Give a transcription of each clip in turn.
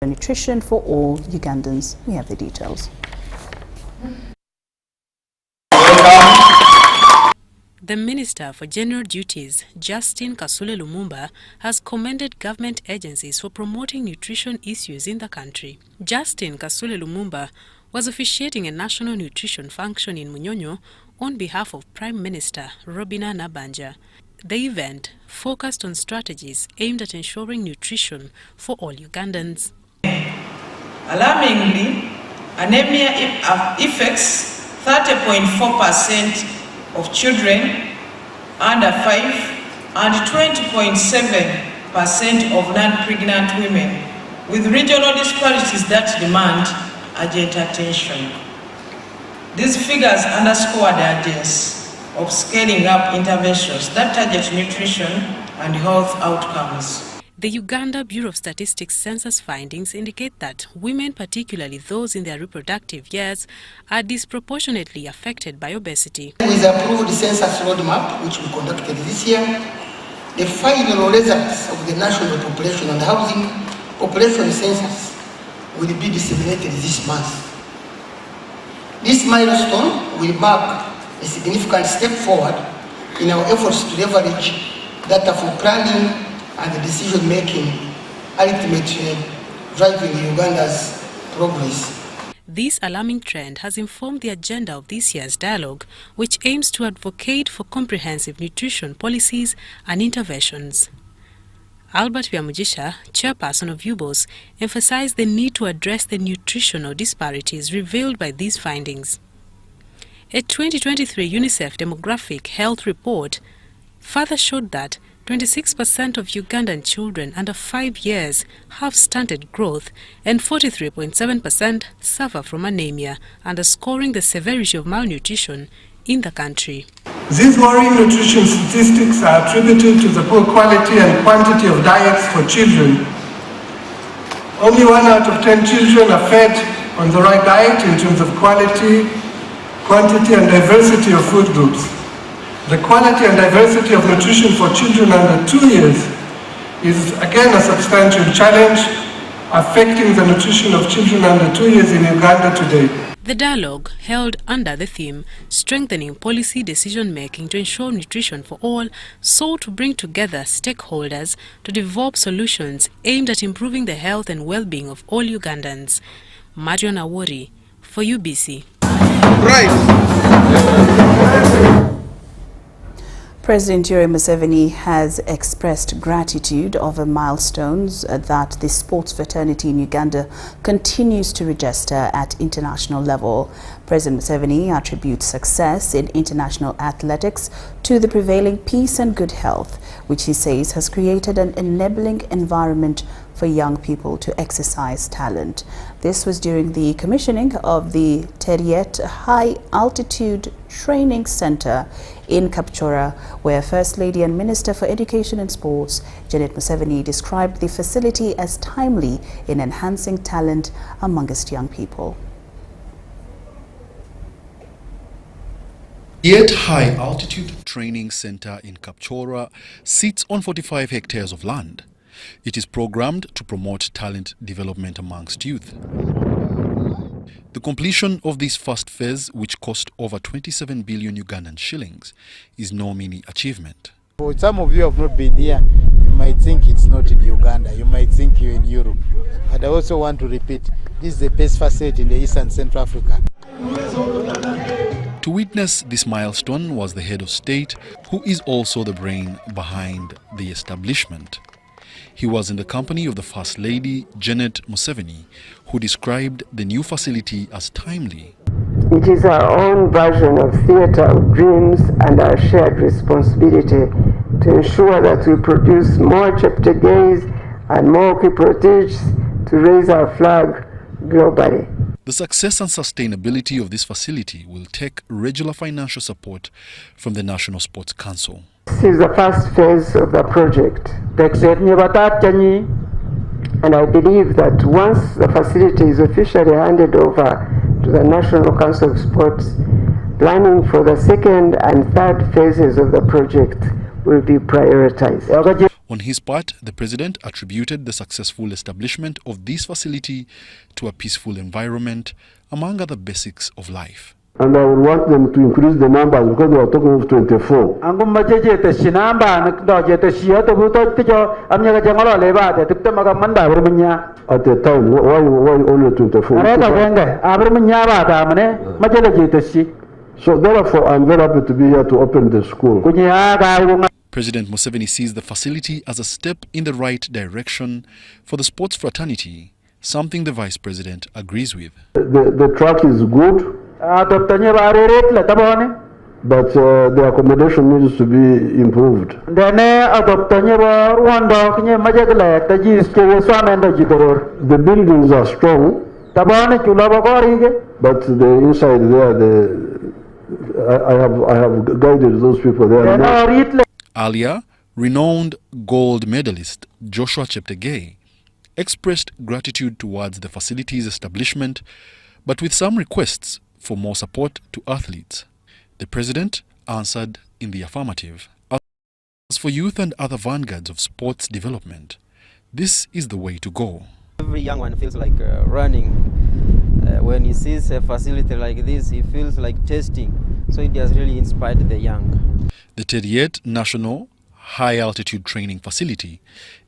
Nutrition for all Ugandans. We have the details. The Minister for General Duties, Justin Kasule Lumumba, has commended government agencies for promoting nutrition issues in the country. Justin Kasule Lumumba was officiating a national nutrition function in Munyonyo on behalf of Prime Minister Robina Nabanja. The event focused on strategies aimed at ensuring nutrition for all Ugandans. Alarmingly, anemia affects 30.4% of children under 5 and 20.7% of non-pregnant women, with regional disparities that demand urgent attention. These figures underscore the urgency of scaling up interventions that target nutrition and health outcomes. The Uganda Bureau of Statistics census findings indicate that women, particularly those in their reproductive years, are disproportionately affected by obesity. With the approved census roadmap, which we conducted this year, the final results of the national population and housing population census will be disseminated this month. This milestone will mark a significant step forward in our efforts to leverage data for planning and decision-making, ultimately driving Uganda's progress. This alarming trend has informed the agenda of this year's dialogue, which aims to advocate for comprehensive nutrition policies and interventions. Albert Byamujisha, chairperson of UBOS, emphasized the need to address the nutritional disparities revealed by these findings. A 2023 UNICEF demographic health report further showed that 26% of Ugandan children under 5 years have stunted growth and 43.7% suffer from anemia, underscoring the severity of malnutrition in the country. These worrying nutrition statistics are attributed to the poor quality and quantity of diets for children. Only 1 out of 10 children are fed on the right diet in terms of quality, quantity and diversity of food groups. The quality and diversity of nutrition for children under 2 years is again a substantial challenge affecting the nutrition of children under 2 years in Uganda today. The dialogue, held under the theme Strengthening Policy Decision-Making to Ensure Nutrition for All, sought to bring together stakeholders to develop solutions aimed at improving the health and well-being of all Ugandans. Marion Awori for UBC. Right. President Lauryn Masika has expressed gratitude over milestones that the sports fraternity in Uganda continues to register at international level. President Masika attributes success in international athletics to the prevailing peace and good health, which he says has created an enabling environment for young people to exercise talent. This was during the commissioning of the Teriet High Altitude Training Center in Kapchorwa, where First Lady and Minister for Education and Sports, Janet Museveni, described the facility as timely in enhancing talent amongst young people. Teriet High Altitude Training Center in Kapchorwa sits on 45 hectares of land. It is programmed to promote talent development amongst youth. The completion of this first phase, which cost over 27 billion Ugandan shillings, is no mean achievement. For some of you have not been here, you might think it's not in Uganda, you might think you're in Europe. But I also want to repeat, this is the best facility in the East and Central Africa. To witness this milestone was the head of state, who is also the brain behind the establishment. He was in the company of the First Lady, Janet Museveni, who described the new facility as timely. It is our own version of theatre of dreams and our shared responsibility to ensure that we produce more Cheptegeis and more Kiprotich to raise our flag globally. The success and sustainability of this facility will take regular financial support from the National Sports Council. This is the first phase of the project. And I believe that once the facility is officially handed over to the National Council of Sports, planning for the second and third phases of the project will be prioritized. On his part, the president attributed the successful establishment of this facility to a peaceful environment, among other basics of life. And I would want them to increase the numbers because they are talking of 24. At the time, why only 24? So therefore, I'm very happy to be here to open the school. President Museveni sees the facility as a step in the right direction for the sports fraternity, something the vice president agrees with. The track is good, but the accommodation needs to be improved. The buildings are strong, but the inside there, I have guided those people there. Earlier, renowned gold medalist Joshua Cheptegei expressed gratitude towards the facility's establishment, but with some requests for more support to athletes. The president answered in the affirmative. As for youth and other vanguards of sports development, this is the way to go. Every young one feels like running. When he sees a facility like this, he feels like testing. So it has really inspired the young. The 38th National High-Altitude Training Facility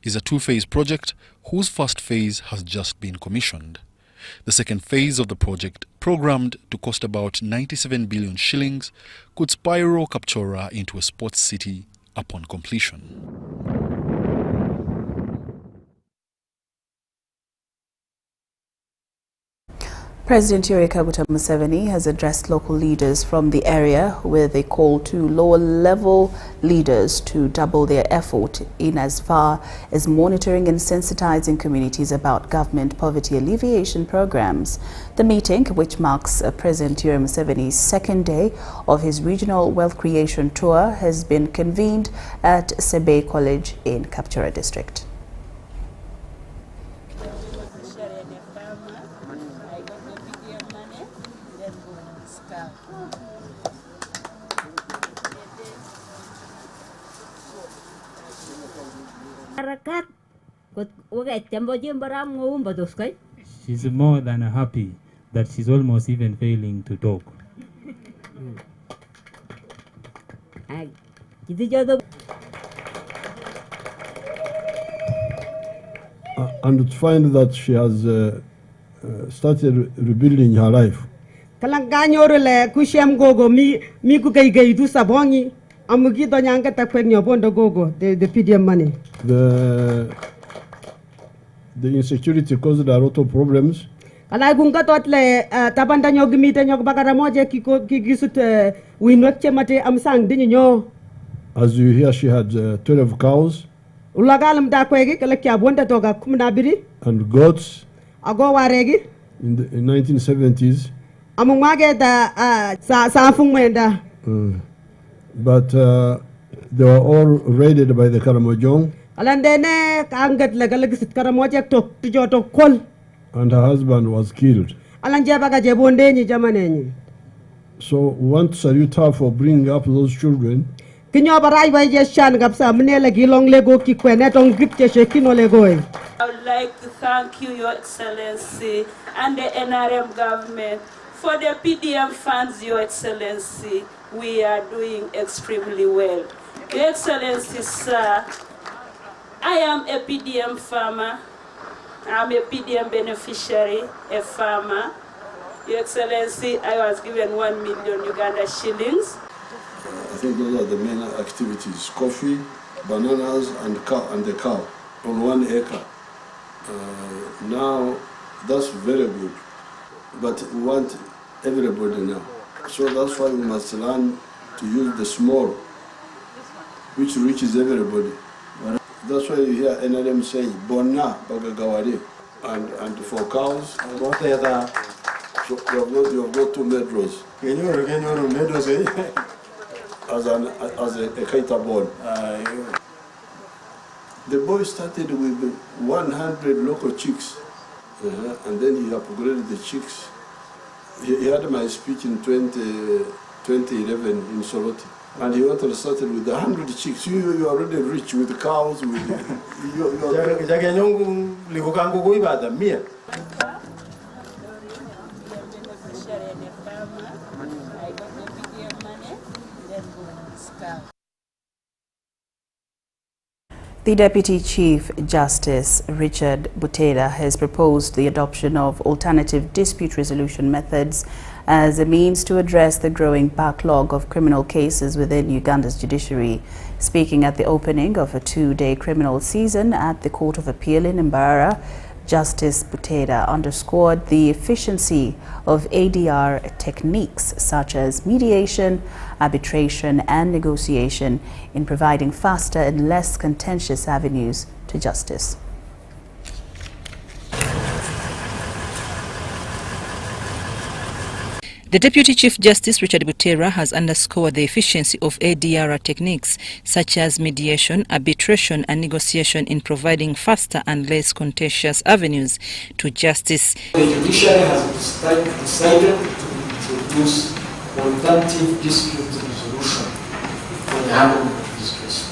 is a two-phase project whose first phase has just been commissioned. The second phase of the project, programmed to cost about 97 billion shillings, could spiral Kapchorwa into a sports city upon completion. President Yoweri Kaguta Museveni has addressed local leaders from the area with a call to lower-level leaders to double their effort in as far as monitoring and sensitizing communities about government poverty alleviation programs. The meeting, which marks President Yoweri Museveni's second day of his regional wealth creation tour, has been convened at Sebe College in Kapchorwa district. She's more than happy that she's almost even failing to talk. And to find that she has started rebuilding her life. The PDM money. The insecurity caused a lot of problems. As you hear, she had 12 cows and goats in the 1970s. But they were all raided by the Karamojong. And her husband was killed. So we want to salute her for bringing up those children. I would like to thank you, Your Excellency, and the NRM government for the PDM funds, Your Excellency. We are doing extremely well. Your Excellency, sir, I am a PDM farmer. I'm a PDM beneficiary, a farmer. Your Excellency, I was given 1 million Uganda shillings. I think those are the main activities: coffee, bananas, and the cow on 1 acre. Now, that's very good, but we want everybody now. So that's why we must learn to use the small, which reaches everybody. That's why you hear NLM saying, Bona Bagagawari, and for cows, so you have got 2 metros. As a kaita board. The boy started with 100 local chicks, and then he upgraded the chicks. He had my speech in 2011 in Soroti. And he went and started with 100 chicks. You are already rich with cows, with The Deputy Chief Justice Richard Butera has proposed the adoption of alternative dispute resolution methods as a means to address the growing backlog of criminal cases within Uganda's judiciary. Speaking at the opening of a two-day criminal season at the Court of Appeal in Mbarara, Justice Butera underscored the efficiency of ADR techniques such as mediation, arbitration and negotiation in providing faster and less contentious avenues to justice. The Deputy Chief Justice Richard Butera has underscored the efficiency of ADR techniques such as mediation, arbitration and negotiation in providing faster and less contentious avenues to justice. The judiciary has decided to introduce alternative dispute resolution for the handling of these cases.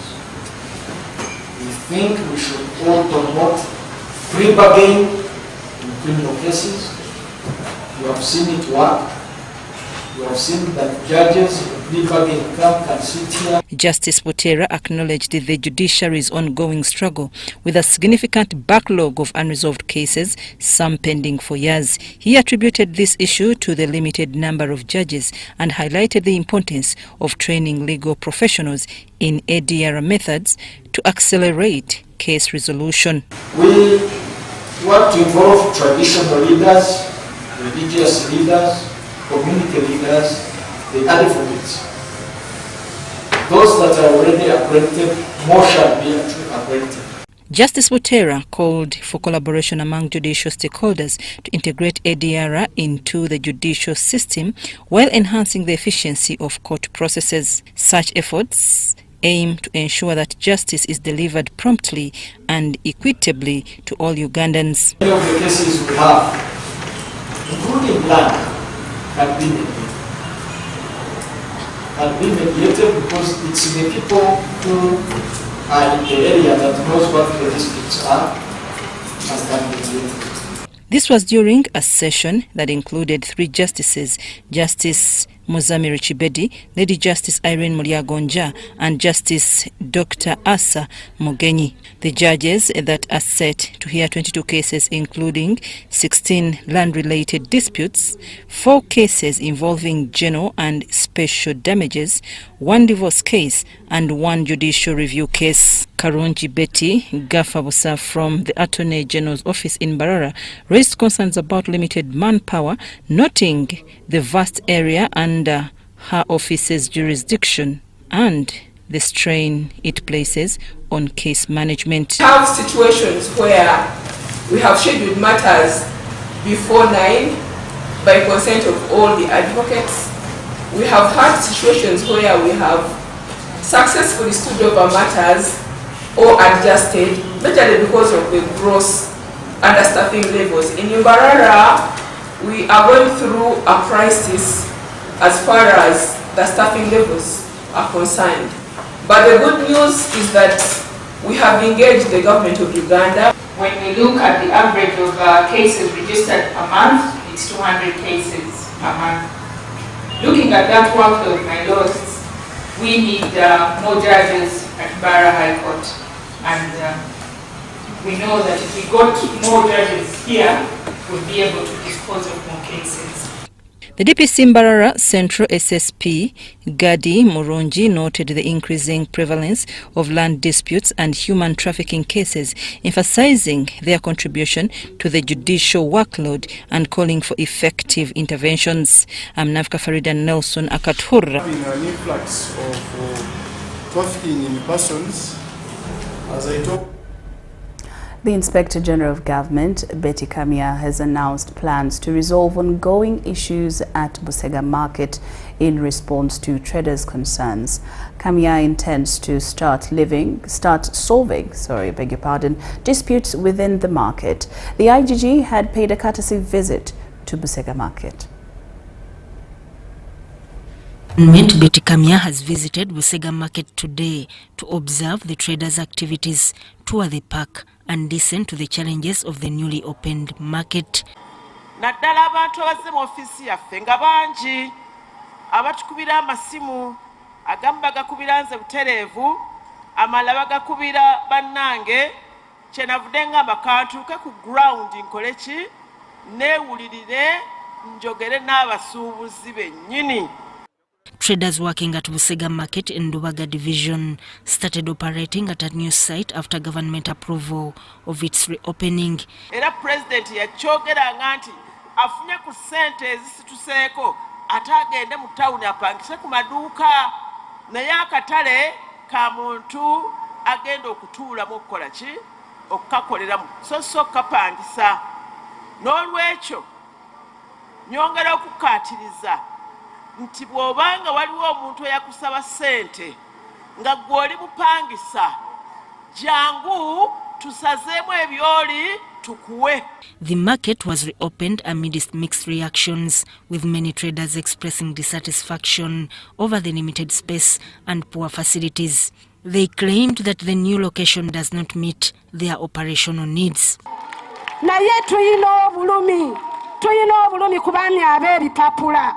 We think we should all promote free bargaining in criminal cases. You have seen it work. You have seen that judges in plea bargaining can sit here. Justice Butera acknowledged the judiciary's ongoing struggle with a significant backlog of unresolved cases, some pending for years. He attributed this issue to the limited number of judges and highlighted the importance of training legal professionals in ADR methods to accelerate case resolution. We want to involve traditional leaders, religious leaders, community leaders, the advocates. Those that are already accredited, more shall be accredited. Justice Butera called for collaboration among judicial stakeholders to integrate ADR into the judicial system while enhancing the efficiency of court processes. Such efforts aim to ensure that justice is delivered promptly and equitably to all Ugandans. Many of the cases we have, including land, have been mediated because it's the people who are in the area that knows what the disputes are and can mediate. This was during a session that included three justices, Justice Muzamiri Chibedi, Lady Justice Irene Mulyagonja and Justice Dr. Asa Mugenyi. The judges that are set to hear 22 cases including 16 land-related disputes, 4 cases involving general and special damages, 1 divorce case and 1 judicial review case. Karunji Betty Gafabusa from the Attorney General's office in Mbarara raised concerns about limited manpower, noting the vast area under her office's jurisdiction and the strain it places on case management. We have situations where we have scheduled matters before 9 by consent of all the advocates. We have had situations where we have successfully stood over matters or adjusted, majorly because of the gross understaffing levels. In Mbarara, we are going through a crisis as far as the staffing levels are concerned. But the good news is that we have engaged the government of Uganda. When we look at the average of cases registered per month, it's 200 cases per month. Looking at that workload, my lords, we need more judges at Mbarara High Court. And we know that if we got more judges here, we'll be able to dispose of more cases. The DPC Mbarara Central SSP Gadi Murungi noted the increasing prevalence of land disputes and human trafficking cases, emphasizing their contribution to the judicial workload and calling for effective interventions. Amnavka Farida Nelson Akathurra. Having an influx of trafficking in persons, as I talk. The Inspector General of Government, Betty Kamya, has announced plans to resolve ongoing issues at Busega Market in response to traders' concerns. Kamya intends to start solving disputes within the market. The IGG had paid a courtesy visit to Busega Market. Betty Kamia has visited Busega Market today to observe the traders' activities, tour the park and listen to the challenges of the newly opened market. Naddala abantu abazze mu ofisi yaffe nga bangi abatukubira amasimu agamu bagakubira nze butereevu amalala bagakubira bannange kyenavudde ngamba kantuuke ku ground nkole ki neewulirire njogere n'abasuubuzi bennyini. Traders working at Busega Market in Ndubaga Division started operating at a new site after government approval of its reopening. Era President yakyogeranga nti afunye ku ssente ezisituseeko ate agende mu tawuni apangise ku maduuka naye akatale ka muntu agenda okutuulamu okukola ki okukakoleramu so kapangisa. N'olwekyo nyongera okukaatiriza nti bw'obanga waliwo omuntu eyakusaba ssente nga gw'oli bupangisa jangu tusazeemu ebyoli tukuwe. The market was reopened amidst mixed reactions, with many traders expressing dissatisfaction over the limited space and poor facilities. They claimed that the new location does not meet their operational needs. Naye tuyina obulumi ku baami ab'ebipapula.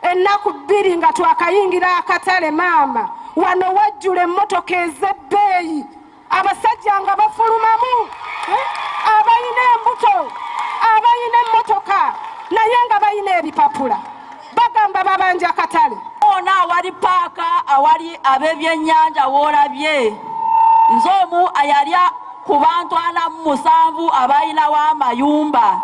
Ennaku bbiri nga twakayingira akatale maama wano wajjula emmotoka ez'ebbeeyi abasajja nga bafulumamu abayina embuto abayina emmotoka naye nga bayina ebipapula bagamba babanja akatale ona awali paaka awali ab'ebyennyanja woolabye nze omu ayalya ku bantu 47 abayinawo amayumba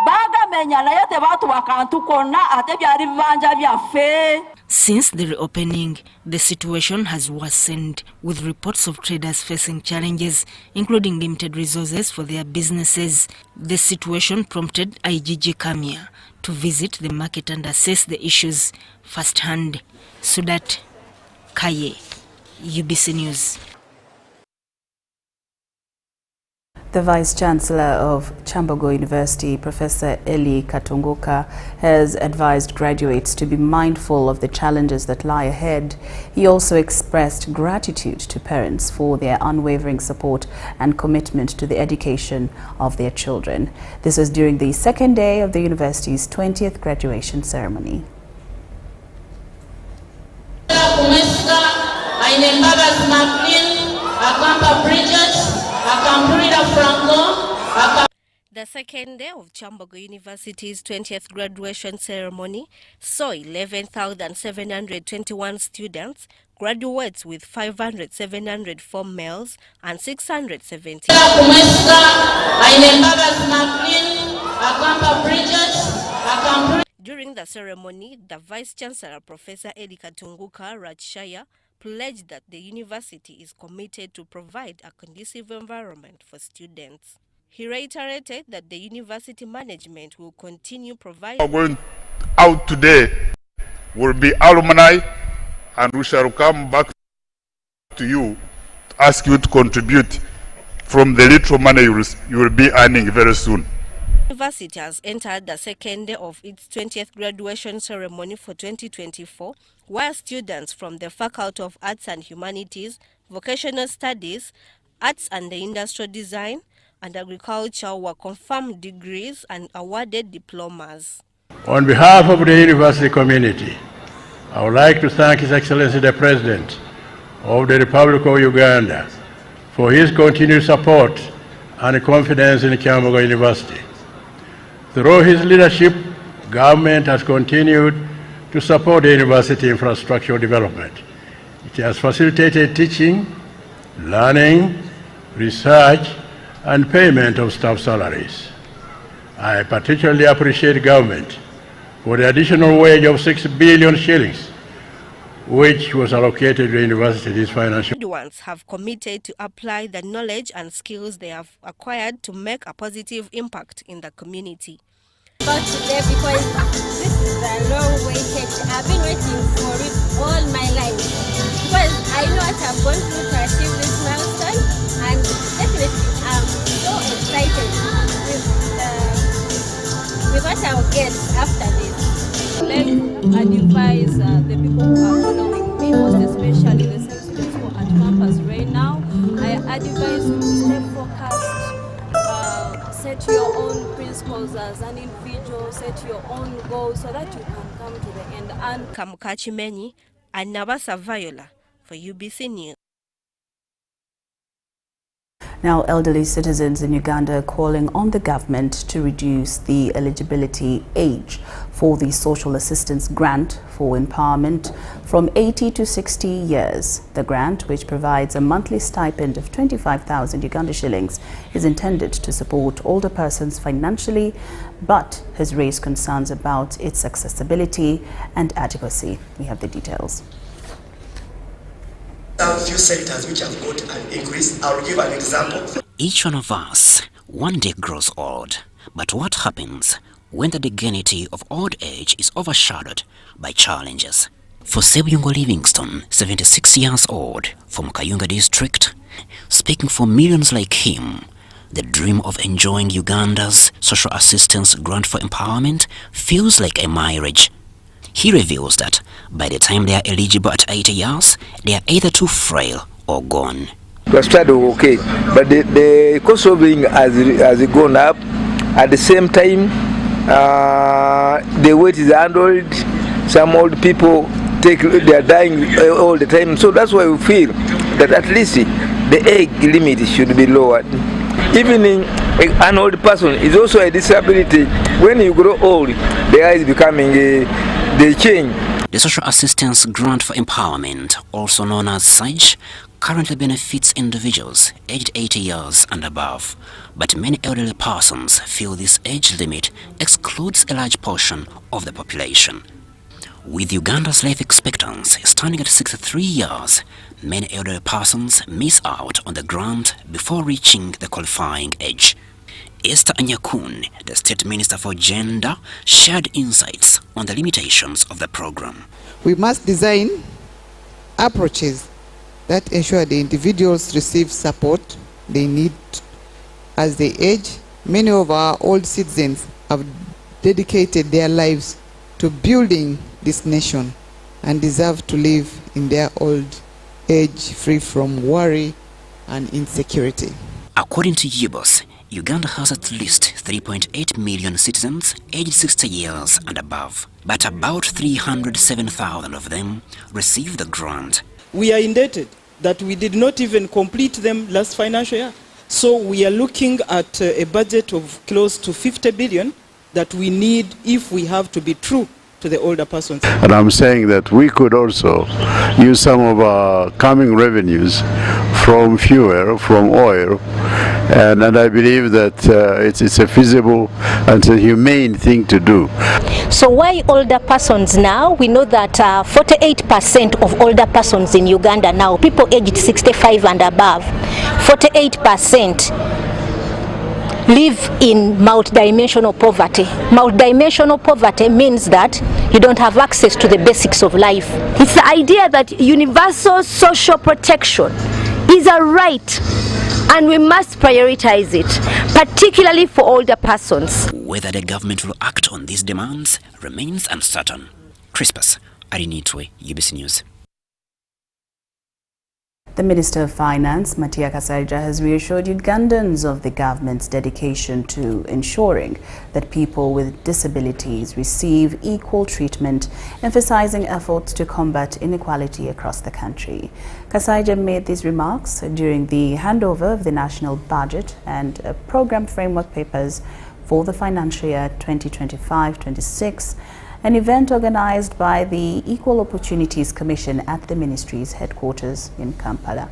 bagamenya naye tebatuwa kantu konna ate byali bibanja byaffe. Since the reopening, the situation has worsened, with reports of traders facing challenges, including limited resources for their businesses. The situation prompted IGG Kamia to visit the market and assess the issues firsthand. Sudat Kaye, UBC News. The Vice-Chancellor of Chambogo University, Professor Eli Katunguka, has advised graduates to be mindful of the challenges that lie ahead. He also expressed gratitude to parents for their unwavering support and commitment to the education of their children. This was during the second day of the university's 20th graduation ceremony. The second day of Chambogo University's 20th graduation ceremony saw 11,721 students, graduates with 5,704 males and 670. During the ceremony, the Vice-Chancellor, Professor Eli Katunguka Rajshaya, pledged that the university is committed to provide a conducive environment for students. He reiterated that the university management will continue providing. Going out today will be alumni, and we shall come back to you to ask you to contribute from the little money you will be earning very soon. The university has entered the second day of its 20th graduation ceremony for 2024, where students from the Faculty of Arts and Humanities, Vocational Studies, Arts and Industrial Design, and Agriculture were confirmed degrees and awarded diplomas. On behalf of the university community, I would like to thank His Excellency the President of the Republic of Uganda for his continued support and confidence in Chambogo University. Through his leadership, government has continued to support the university infrastructural development. It has facilitated teaching, learning, research, and payment of staff salaries. I particularly appreciate government for the additional wage of 6 billion shillings, which was allocated to the university this financial year. Graduates have committed to apply the knowledge and skills they have acquired to make a positive impact in the community. But today, because this is a long waited, I've been waiting for it all my life. Because I know what I've gone through to achieve this milestone, and definitely I'm so excited with what I'll get after this. like to advise the people who are following me, most especially the same students who are at campus right now. I advise you to stay focused, set your own principles as an individual, set your own goals so that you can come to the end. And Kamukachimenyi and Nabasa Viola for UBC News. Now, elderly citizens in Uganda are calling on the government to reduce the eligibility age for the social assistance grant for empowerment from 80 to 60 years. The grant, which provides a monthly stipend of 25,000 Uganda shillings, is intended to support older persons financially, but has raised concerns about its accessibility and adequacy. We have the details. Some few sectors which have got an increase. I'll give an example. Each one of us one day grows old. But what happens when the dignity of old age is overshadowed by challenges? For Sebuyongo Livingston, 76 years old, from Kayunga district, speaking for millions like him, the dream of enjoying Uganda's social assistance grant for empowerment feels like a marriage. He reveals that by the time they are eligible at 80 years, they are either too frail or gone. We started okay, but the cost of living has gone up. At the same time, the weight is handled. Some old people they are dying all the time. So that's why we feel that at least the age limit should be lowered. Even in an old person is also a disability. When you grow old, the eye is becoming they change. The Social Assistance Grant for Empowerment, also known as SAGE, currently benefits individuals aged 80 years and above. But many elderly persons feel this age limit excludes a large portion of the population. With Uganda's life expectancy standing at 63 years, many elderly persons miss out on the grant before reaching the qualifying age. Esther Anyakun, the State Minister for Gender, shared insights on the limitations of the program. We must design approaches that ensure the individuals receive support they need as they age. Many of our old citizens have dedicated their lives to building this nation and deserve to live in their old age free from worry and insecurity. According to Ubc, Uganda has at least 3.8 million citizens aged 60 years and above, but about 307,000 of them receive the grant. We are indebted that we did not even complete them last financial year. So we are looking at a budget of close to 50 billion that we need if we have to be true to the older persons. And I'm saying that we could also use some of our coming revenues from fuel, from oil, and I believe that it's a feasible and a humane thing to do. So why older persons now? We know that 48% of older persons in Uganda now, people aged 65 and above, 48% live in multidimensional poverty. Multidimensional poverty means that you don't have access to the basics of life. It's the idea that universal social protection is a right and we must prioritize it, particularly for older persons. Whether the government will act on these demands remains uncertain. Crispus Arinitwe, UBC News. The Minister of Finance, Masika Kazimoto, has reassured Ugandans of the government's dedication to ensuring that people with disabilities receive equal treatment, emphasizing efforts to combat inequality across the country. Kazimoto made these remarks during the handover of the national budget and program framework papers for the financial year 2025-26, an event organized by the Equal Opportunities Commission at the ministry's headquarters in Kampala.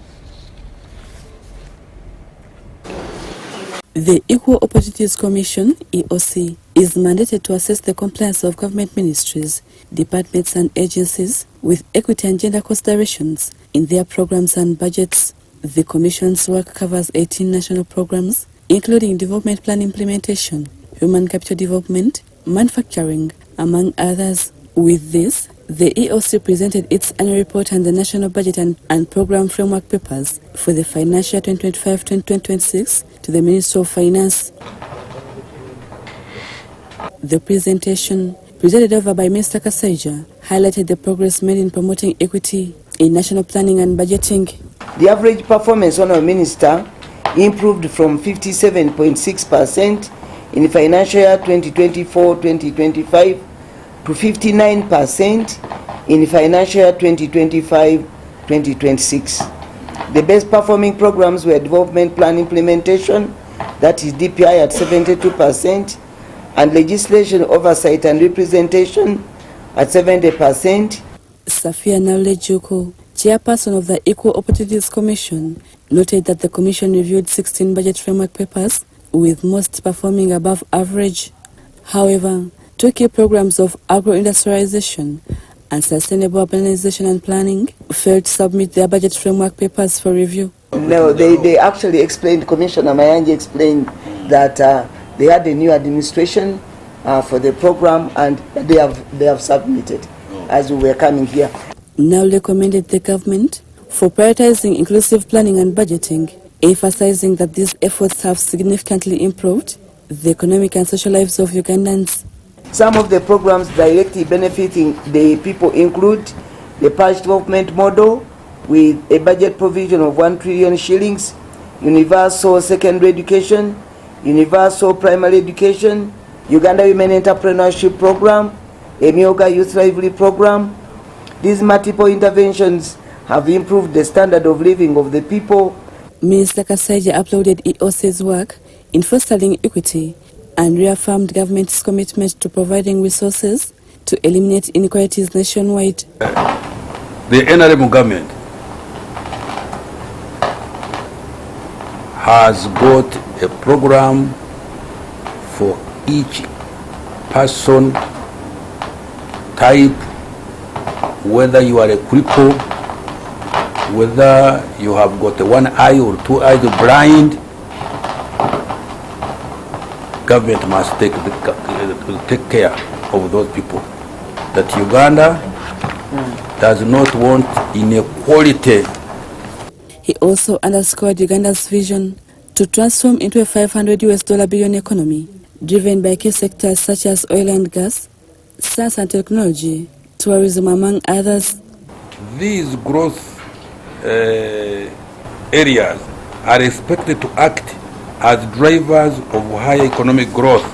The Equal Opportunities Commission, EOC, is mandated to assess the compliance of government ministries, departments and agencies with equity and gender considerations in their programs and budgets. The Commission's work covers 18 national programs, including development plan implementation, human capital development, manufacturing, among others. With this, the EOC presented its annual report and the national budget and program framework papers for the financial year 2025-2026 to the Minister of Finance. The presentation presided over by Mr. Kasaija, highlighted the progress made in promoting equity in national planning and budgeting. The average performance, Honourable Minister, improved from 57.6% in financial year 2024-2025 to 59% in financial year 2025-2026. The best performing programs were development plan implementation, that is DPI at 72%, and legislation oversight and representation at 70%. Safia Naulejuko, chairperson of the Equal Opportunities Commission, noted that the commission reviewed 16 budget framework papers, with most performing above average. However, 2 key programs of agro-industrialization and sustainable urbanization and planning failed to submit their budget framework papers for review. No, they actually explained, Commissioner Mayanji explained that they had a new administration for the program, and they have submitted as we were coming here. Now recommended the government for prioritizing inclusive planning and budgeting, emphasizing that these efforts have significantly improved the economic and social lives of Ugandans. Some of the programs directly benefiting the people include the parish development model with a budget provision of 1 trillion shillings, universal secondary education, universal primary education, Uganda Women Entrepreneurship Program, a Myoga Youth Lively Program. These multiple interventions have improved the standard of living of the people. Mr. Kasaija applauded EOC's work in fostering equity and reaffirmed government's commitment to providing resources to eliminate inequalities nationwide. The NRM government has got a program for each person type, whether you are a cripple, whether you have got 1 eye or 2 eyes blind. Government must take care of those people. That Uganda does not want inequality. He also underscored Uganda's vision to transform into a $500 billion economy, driven by key sectors such as oil and gas, science and technology, tourism, among others. These growth areas are expected to act as drivers of higher economic growth,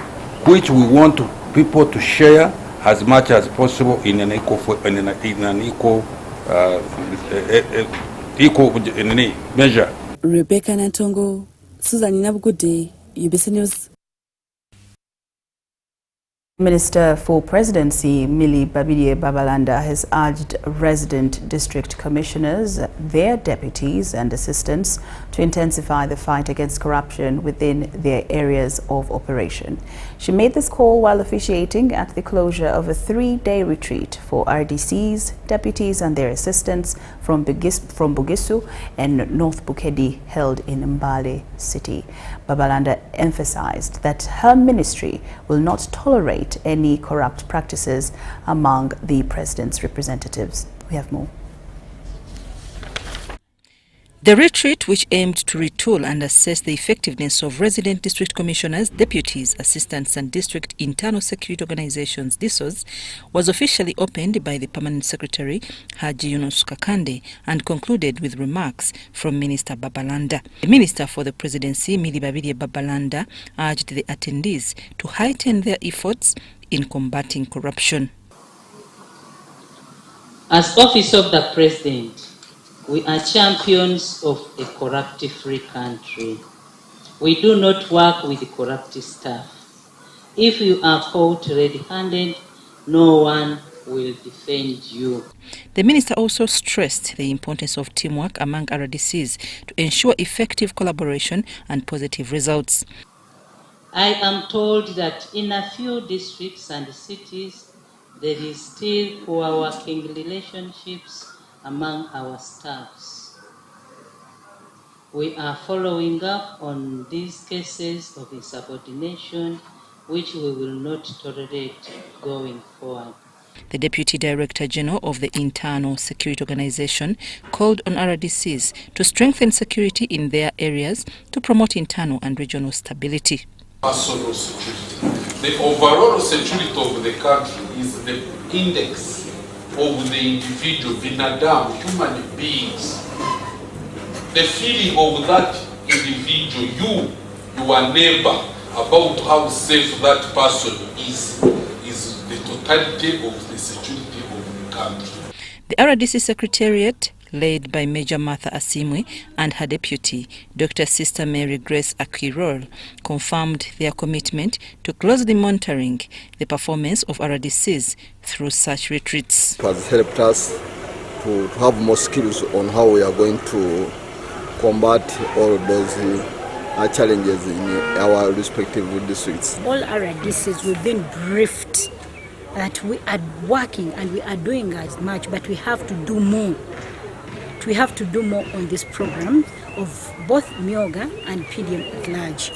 which we want people to share as much as possible in an equal measure. Rebecca Nantongo, Susan Inabugude, Ubc News. Minister for Presidency Millie Babidie Babalanda has urged resident district commissioners, their deputies and assistants to intensify the fight against corruption within their areas of operation. She made this call while officiating at the closure of a 3-day retreat for RDCs, deputies and their assistants from Bugisu and North Bukedi held in Mbale City. Babalanda emphasized that her ministry will not tolerate any corrupt practices among the president's representatives. We have more. The retreat, which aimed to retool and assess the effectiveness of resident district commissioners, deputies, assistants and district internal security organizations (DISOs), was officially opened by the Permanent Secretary Haji Yunus Kakande and concluded with remarks from Minister Babalanda. The Minister for the Presidency, Millie Babidie Babalanda, urged the attendees to heighten their efforts in combating corruption. As Office of the President, we are champions of a corrupt-free country. We do not work with corrupt staff. If you are caught red-handed, no one will defend you. The minister also stressed the importance of teamwork among RDCs to ensure effective collaboration and positive results. I am told that in a few districts and cities, there is still poor working relationships among our staffs. We are following up on these cases of insubordination, which we will not tolerate going forward. The Deputy Director General of the Internal Security Organization called on RDCs to strengthen security in their areas to promote internal and regional stability. Personal security. the overall security of the country is the index of the individual, binadamu, human beings. The feeling of that individual, your neighbor, about how safe that person is the totality of the security of the country. The RDC Secretariat, led by Major Martha Asimwe and her deputy, Dr. Sister Mary Grace Akirol, confirmed their commitment to closely monitoring the performance of RDCs through such retreats. It has helped us to have more skills on how we are going to combat all those challenges in our respective districts. All RDCs, we've been briefed that we are working and we are doing as much, but we have to do more. We have to do more on this program of both Myoga and PDM at large.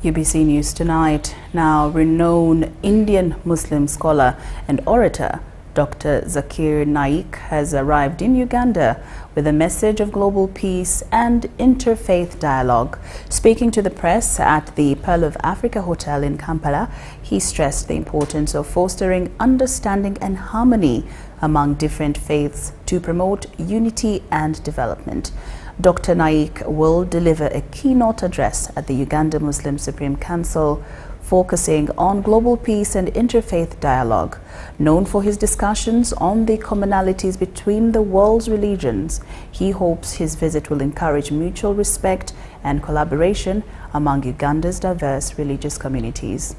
UBC News tonight. Now, renowned Indian Muslim scholar and orator Dr. Zakir Naik has arrived in Uganda with a message of global peace and interfaith dialogue. Speaking to the press at the Pearl of Africa Hotel in Kampala, he stressed the importance of fostering understanding and harmony among different faiths to promote unity and development. Dr. Naik will deliver a keynote address at the Uganda Muslim Supreme Council, focusing on global peace and interfaith dialogue. Known for his discussions on the commonalities between the world's religions, he hopes his visit will encourage mutual respect and collaboration among Uganda's diverse religious communities.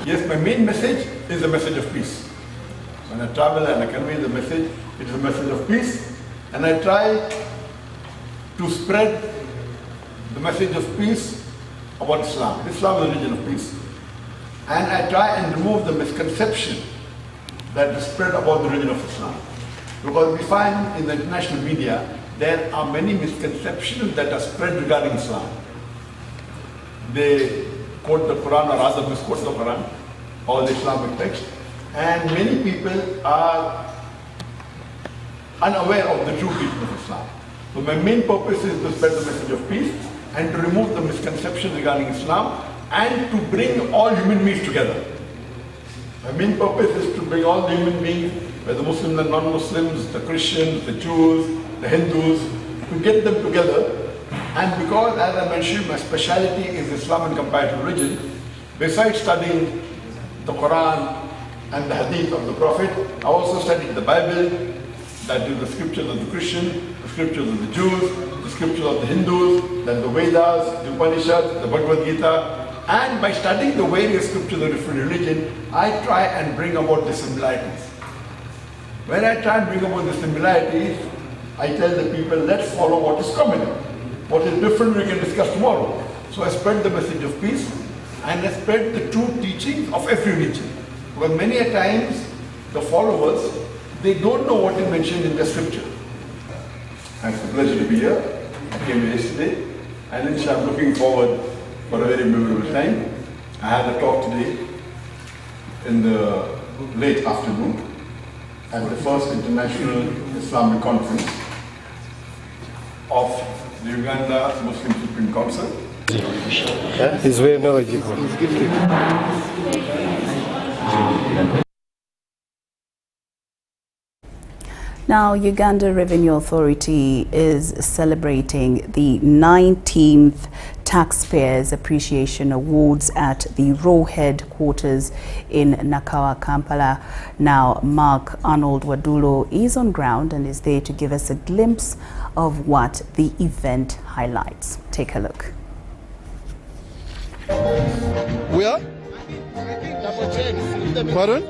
Yes, my main message is a message of peace. When I travel and I convey the message, it is a message of peace, and I try to spread the message of peace about Islam. Islam is a religion of peace. And I try and remove the misconception that is spread about the religion of Islam. Because we find in the international media, there are many misconceptions that are spread regarding Islam. They quote the Quran, or rather misquote the Quran, or the Islamic text, and many people are unaware of the true teaching of Islam. So my main purpose is to spread the message of peace and to remove the misconceptions regarding Islam and to bring all human beings together. My main purpose is to bring all the human beings, whether Muslims and non-Muslims, the Christians, the Jews, the Hindus, to get them together. And because, as I mentioned, my speciality is Islam and comparative religion, besides studying the Quran and the Hadith of the Prophet, I also studied the Bible, that is the scriptures of the Christians, the scriptures of the Jews, the scriptures of the Hindus, then the Vedas, the Upanishads, the Bhagavad Gita. And by studying the various scriptures of different religion, I try and bring about the similarities. When I try and bring about the similarities, I tell the people, let's follow what is common. What is different we can discuss tomorrow. So I spread the message of peace and I spread the true teachings of every religion. Because many a times the followers, they don't know what is mentioned in the scripture. And it's a pleasure to be here. I came here yesterday and I'm looking forward for a very memorable time. I had a talk today in the late afternoon at the first International Islamic Conference of the Uganda Muslim Supreme Council. He's very knowledgeable. Now, Uganda Revenue Authority is celebrating the 19th Taxpayers Appreciation Awards at the Raw headquarters in Nakawa, Kampala. Now, Mark Arnold Wadulo is on ground and is there to give us a glimpse of what the event highlights. Take a look. We are? Pardon?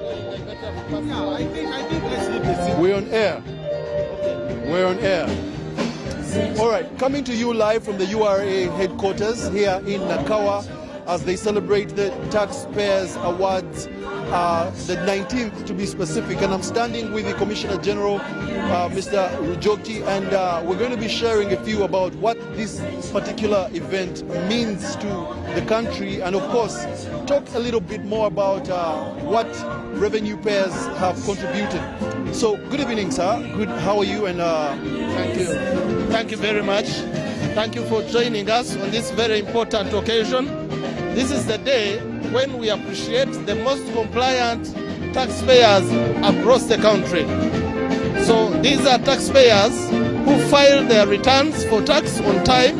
We're on air. We're on air. All right, coming to you live from the URA headquarters here in Nakawa as they celebrate the Taxpayers Awards the 19th to be specific, and I'm standing with the Commissioner General, Mr. Rujoki, and we're going to be sharing a few about what this particular event means to the country, and of course talk a little bit more about what revenue payers have contributed. So good evening, sir. Good. How are you? And thank you. Thank you very much. Thank you for joining us on this very important occasion. This is the day when we appreciate the most compliant taxpayers across the country. So these are taxpayers who file their returns for tax on time,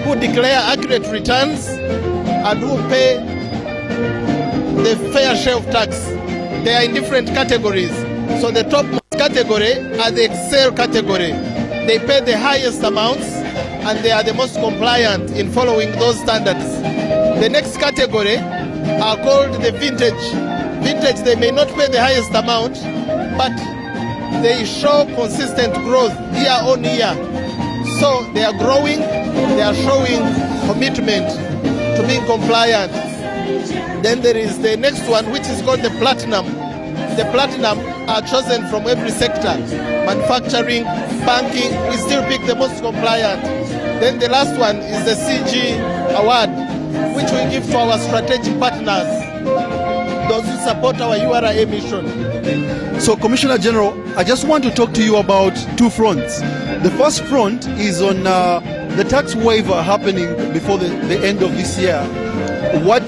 who declare accurate returns, and who pay the fair share of tax. They are in different categories. So the top category are the Excel category. They pay the highest amounts and they are the most compliant in following those standards. The next category are called the vintage. Vintage, they may not pay the highest amount, but they show consistent growth year on year. So they are growing, they are showing commitment to being compliant. Then there is the next one, which is called the platinum. The platinum are chosen from every sector. Manufacturing, banking, we still pick the most compliant. Then the last one is the CG award, which we give to our strategic partners, those who support our URA mission. So, Commissioner General, I just want to talk to you about two fronts. The first front is on the tax waiver happening before the end of this year. What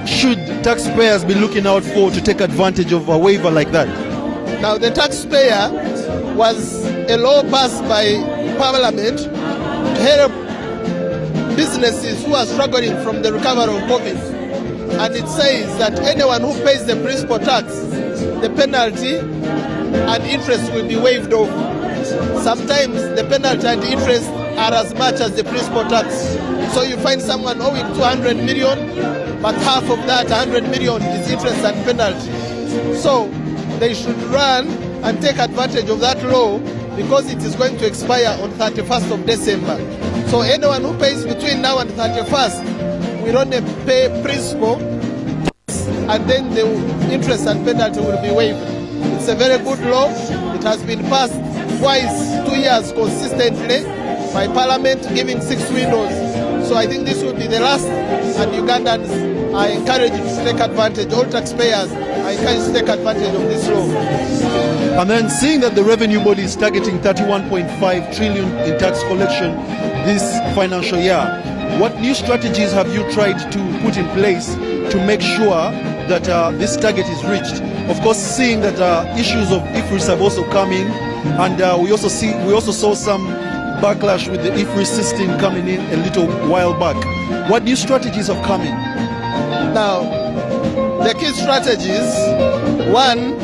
should taxpayers be looking out for to take advantage of a waiver like that? Now, the taxpayer was a law passed by Parliament to help businesses who are struggling from the recovery of COVID. And it says that anyone who pays the principal tax, the penalty and interest will be waived off. Sometimes the penalty and interest are as much as the principal tax. So you find someone owing 200 million, but half of that 100 million is interest and penalty. So they should run and take advantage of that law because it is going to expire on 31st of December. So anyone who pays between now and 31st will only pay principal and then the interest and penalty will be waived. It's a very good law. It has been passed twice, 2 years consistently by Parliament, giving 6 windows. So I think this will be the last, and Ugandans are encouraged to take advantage. All taxpayers are encouraged to take advantage of this law. And then seeing that the revenue body is targeting 31.5 trillion in tax collection this financial year, what new strategies have you tried to put in place to make sure that this target is reached? Of course, seeing that issues of IFRIS have also come in, and we also saw some backlash with the IFRIS system coming in a little while back. What new strategies have come in? Now, the key strategies, one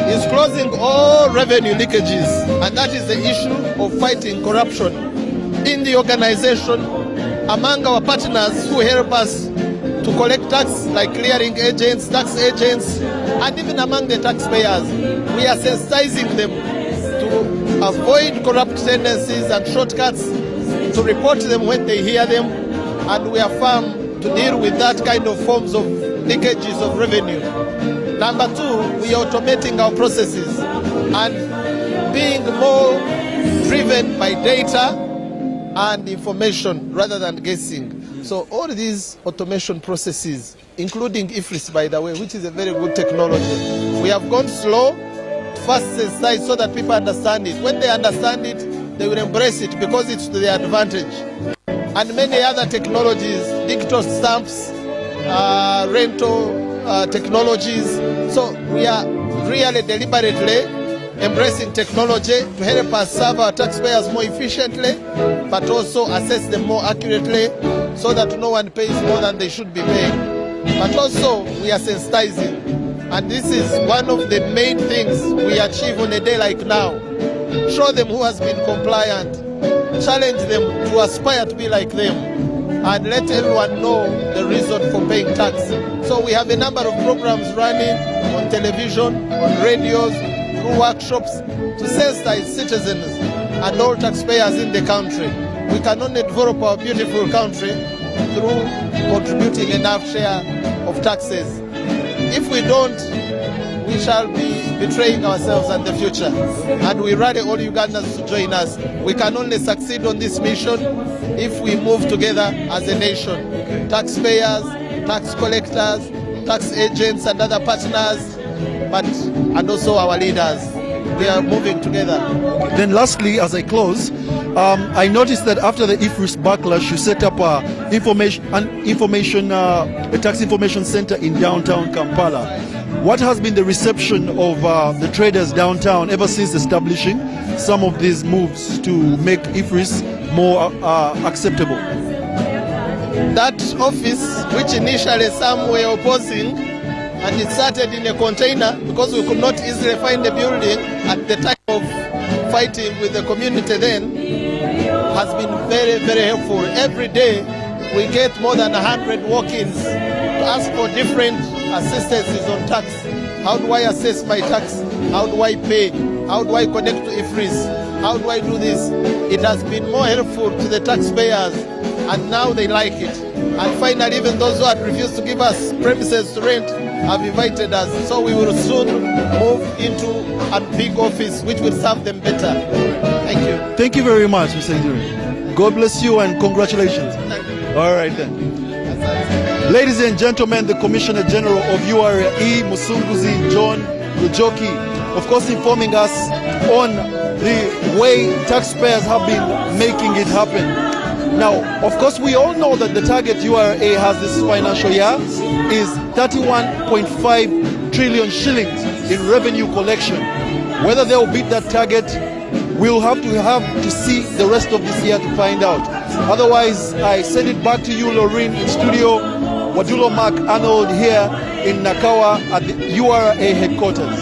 is closing all revenue leakages, and that is the issue of fighting corruption in the organization, among our partners who help us to collect tax, like clearing agents, tax agents, and even among the taxpayers. We are sensitizing them to avoid corrupt tendencies and shortcuts, to report them when they hear them, and we are firm to deal with that kind of forms of leakages of revenue. Number two, we are automating our processes and being more driven by data and information rather than guessing. So all these automation processes, including IFRIS, by the way, which is a very good technology, we have gone slow, first sensitized so that people understand it. When they understand it, they will embrace it because it's to their advantage. And many other technologies, digital stamps, rental technologies. So we are really deliberately embracing technology to help us serve our taxpayers more efficiently, but also assess them more accurately so that no one pays more than they should be paying. But also we are sensitizing, and this is one of the main things we achieve on a day like now. Show them who has been compliant, challenge them to aspire to be like them, and let everyone know the reason for paying tax. So we have a number of programs running on television, on radios, through workshops to sensitize citizens and all taxpayers in the country. We can only develop our beautiful country through contributing enough share of taxes. If we don't, we shall be betraying ourselves and the future. And we rally all Ugandans to join us. We can only succeed on this mission if we move together as a nation. Taxpayers, tax collectors, tax agents and other partners, and also our leaders. We are moving together. Then lastly, as I close, I noticed that after the IFRIS backlash, you set up a tax information center in downtown Kampala. What has been the reception of the traders downtown ever since establishing some of these moves to make IFRIS more acceptable? That office, which initially some were opposing, and it started in a container because we could not easily find the building at the time of fighting with the community then, has been very, very helpful. Every day we get more than 100 walk-ins to ask for different assistances on tax. How do I assess my tax? How do I pay? How do I connect to IFRIS? How do I do this? It has been more helpful to the taxpayers, and now they like it. And finally, even those who had refused to give us premises to rent have invited us. So we will soon move into a big office which will serve them better. Thank you. Thank you very much, Mr. Iduri. God bless you and congratulations. All right then. Ladies and gentlemen, the Commissioner General of URA, Musunguzi John Lujoki, of course informing us on the way taxpayers have been making it happen. Now, of course, we all know that the target URA has this financial year is 31.5 trillion shillings in revenue collection. Whether they'll beat that target, we'll have to see the rest of this year to find out. Otherwise, I send it back to you, Lauryn, in studio. Wadulo Mark Arnold here in Nakawa at the URA headquarters.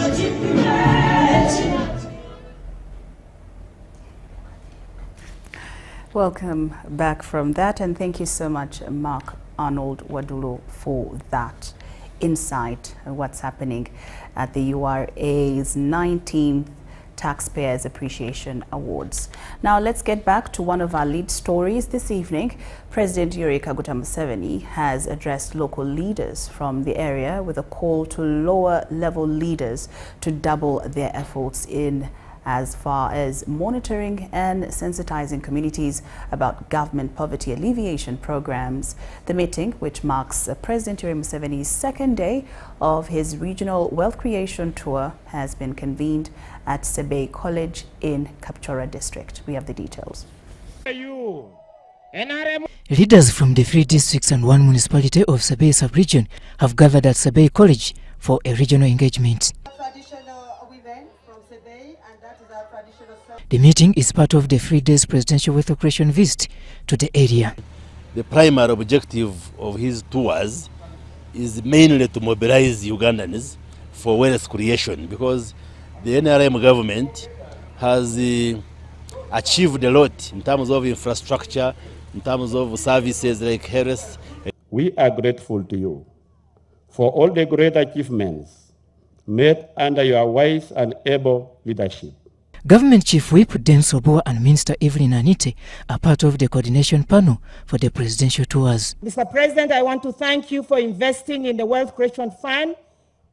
Welcome back from that, and thank you so much, Mark Arnold Wadulo, for that insight on what's happening at the URA's 19th Taxpayers Appreciation Awards. Now let's get back to one of our lead stories this evening. President Yoweri Kaguta Museveni has addressed local leaders from the area with a call to lower level leaders to double their efforts in as far as monitoring and sensitizing communities about government poverty alleviation programs. The meeting, which marks President Yoweri Museveni's second day of his regional wealth creation tour, has been convened at Sebei College in Kapchorwa district. We have the details. Leaders from the 3 districts and 1 municipality of Sebei sub-region have gathered at Sebei College for a regional engagement. The meeting is part of the 3 days presidential wealth creation visit to the area. The primary objective of his tours is mainly to mobilize Ugandans for wealth creation, because the NRM government has achieved a lot in terms of infrastructure, in terms of services like health. We are grateful to you for all the great achievements made under your wise and able leadership. Government Chief Whip Denso Boa and Minister Evelyn Anite are part of the coordination panel for the presidential tours. Mr. President, I want to thank you for investing in the Wealth Creation Fund.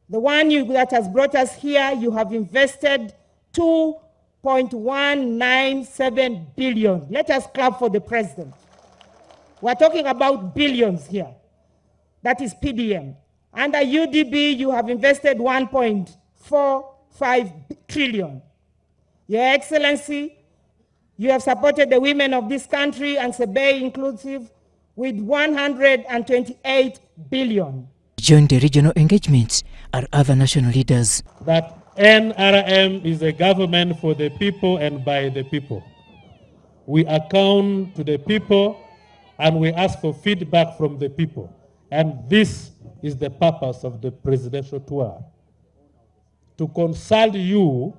The one that has brought us here, you have invested 2.197 billion. Let us clap for the president. We're talking about billions here. That is PDM. Under UDB, you have invested 1.45 trillion. Your Excellency, you have supported the women of this country and Sebei inclusive with 128 billion. Join the regional engagements are other national leaders. That NRM is a government for the people and by the people. We account to the people and we ask for feedback from the people. And this is the purpose of the presidential tour. To consult you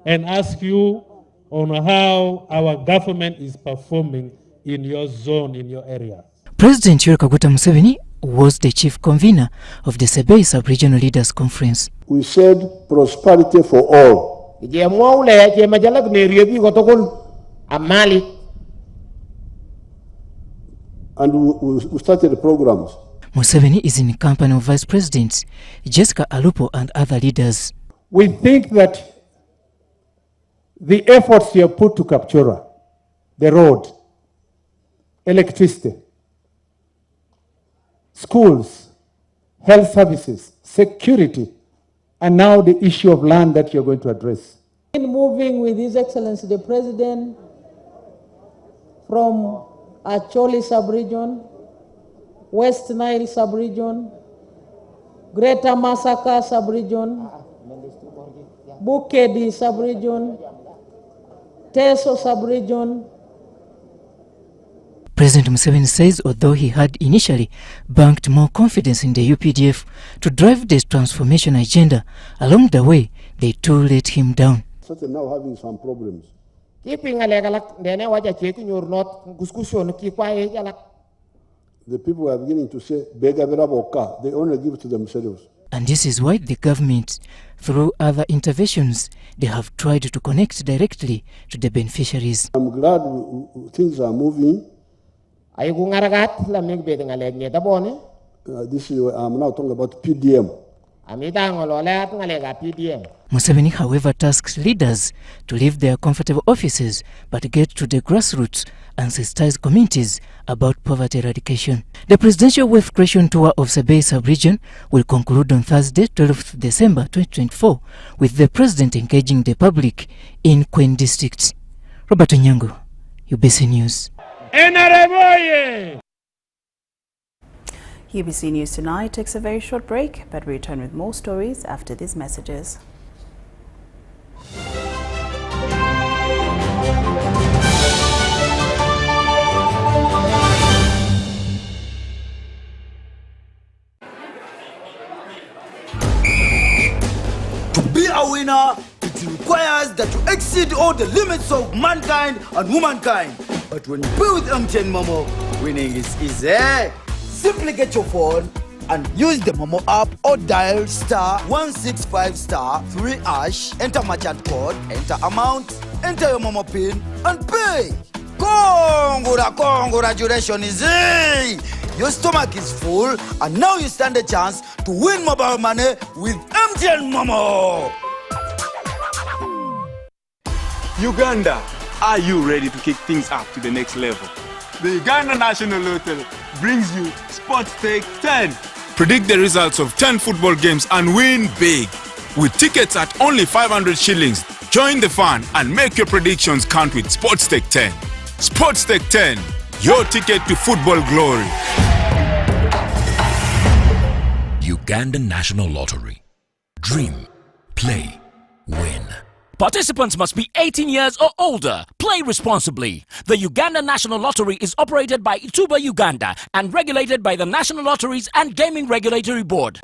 and ask you on how our government is performing in your zone, in your area. President Yoweri Kaguta Museveni was the chief convener of the Sebei Sub-Regional Leaders Conference. We said prosperity for all. And we started the programs. Museveni is in company of Vice Presidents Jessica Alupo and other leaders. We think that the efforts you have put to Kapchora, the road, electricity, schools, health services, security, and now the issue of land that you're going to address. In moving with His Excellency the President from Acholi sub-region, West Nile sub-region, Greater Masaka sub-region, Bukedi sub-region, Teso sub-region. President Museveni says although he had initially banked more confidence in the UPDF to drive this transformation agenda, along the way they too let him down. So they're now having some problems. The people are beginning to say, they only give to themselves. And this is why the government, through other interventions, they have tried to connect directly to the beneficiaries. I'm glad things are moving. This is, I'm now talking about PDM. Museveni, however, tasks leaders to leave their comfortable offices but get to the grassroots and sensitize communities about poverty eradication. The presidential wealth creation tour of Sabei sub-region will conclude on Thursday, 12th December 2024, with the president engaging the public in Queen District. Robert Onyango, Ubc News. UBC News Tonight takes a very short break, but we return with more stories after these messages. To be a winner, it requires that you exceed all the limits of mankind and womankind. But when you play with MTN Momo, winning is easy. Simply get your phone and use the Momo app or dial *165*3#, enter merchant code, enter amount, enter your Momo PIN and pay. Congratulations, easy! Your stomach is full and now you stand a chance to win mobile money with MTN Momo. Uganda, are you ready to kick things up to the next level? The Uganda National Lottery brings you Sports Stake 10. Predict the results of 10 football games and win big. With tickets at only 500 shillings, join the fun and make your predictions count with Sports Stake 10. Sports Stake 10, your ticket to football glory. Uganda National Lottery. Dream, play, win. Participants must be 18 years or older. Play responsibly. The Uganda National Lottery is operated by Ituba Uganda and regulated by the National Lotteries and Gaming Regulatory Board.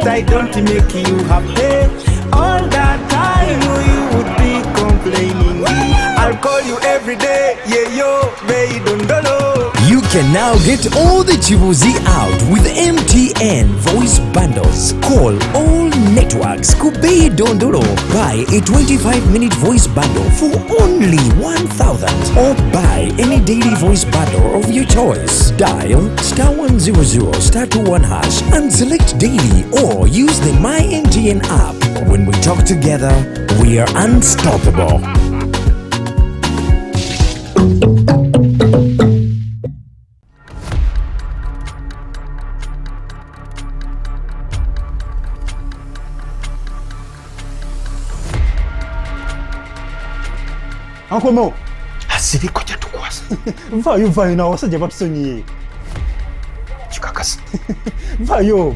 I don't make you happy. All that time you would be complaining. I'll call you every day, yeah yo, baby dondolo. You can now get all the Chibuzi out with MTN voice bundles. Call all networks, Kubei Dondoro. Buy a 25-minute voice bundle for only 1,000 or buy any daily voice bundle of your choice. Dial *100*21# and select daily or use the My MTN app. When we talk together, we are unstoppable. Uncle Mo, asiri koja tukwasa. Mva yuva ina wasajja batusonyiye. Chika Kakas. Vayo.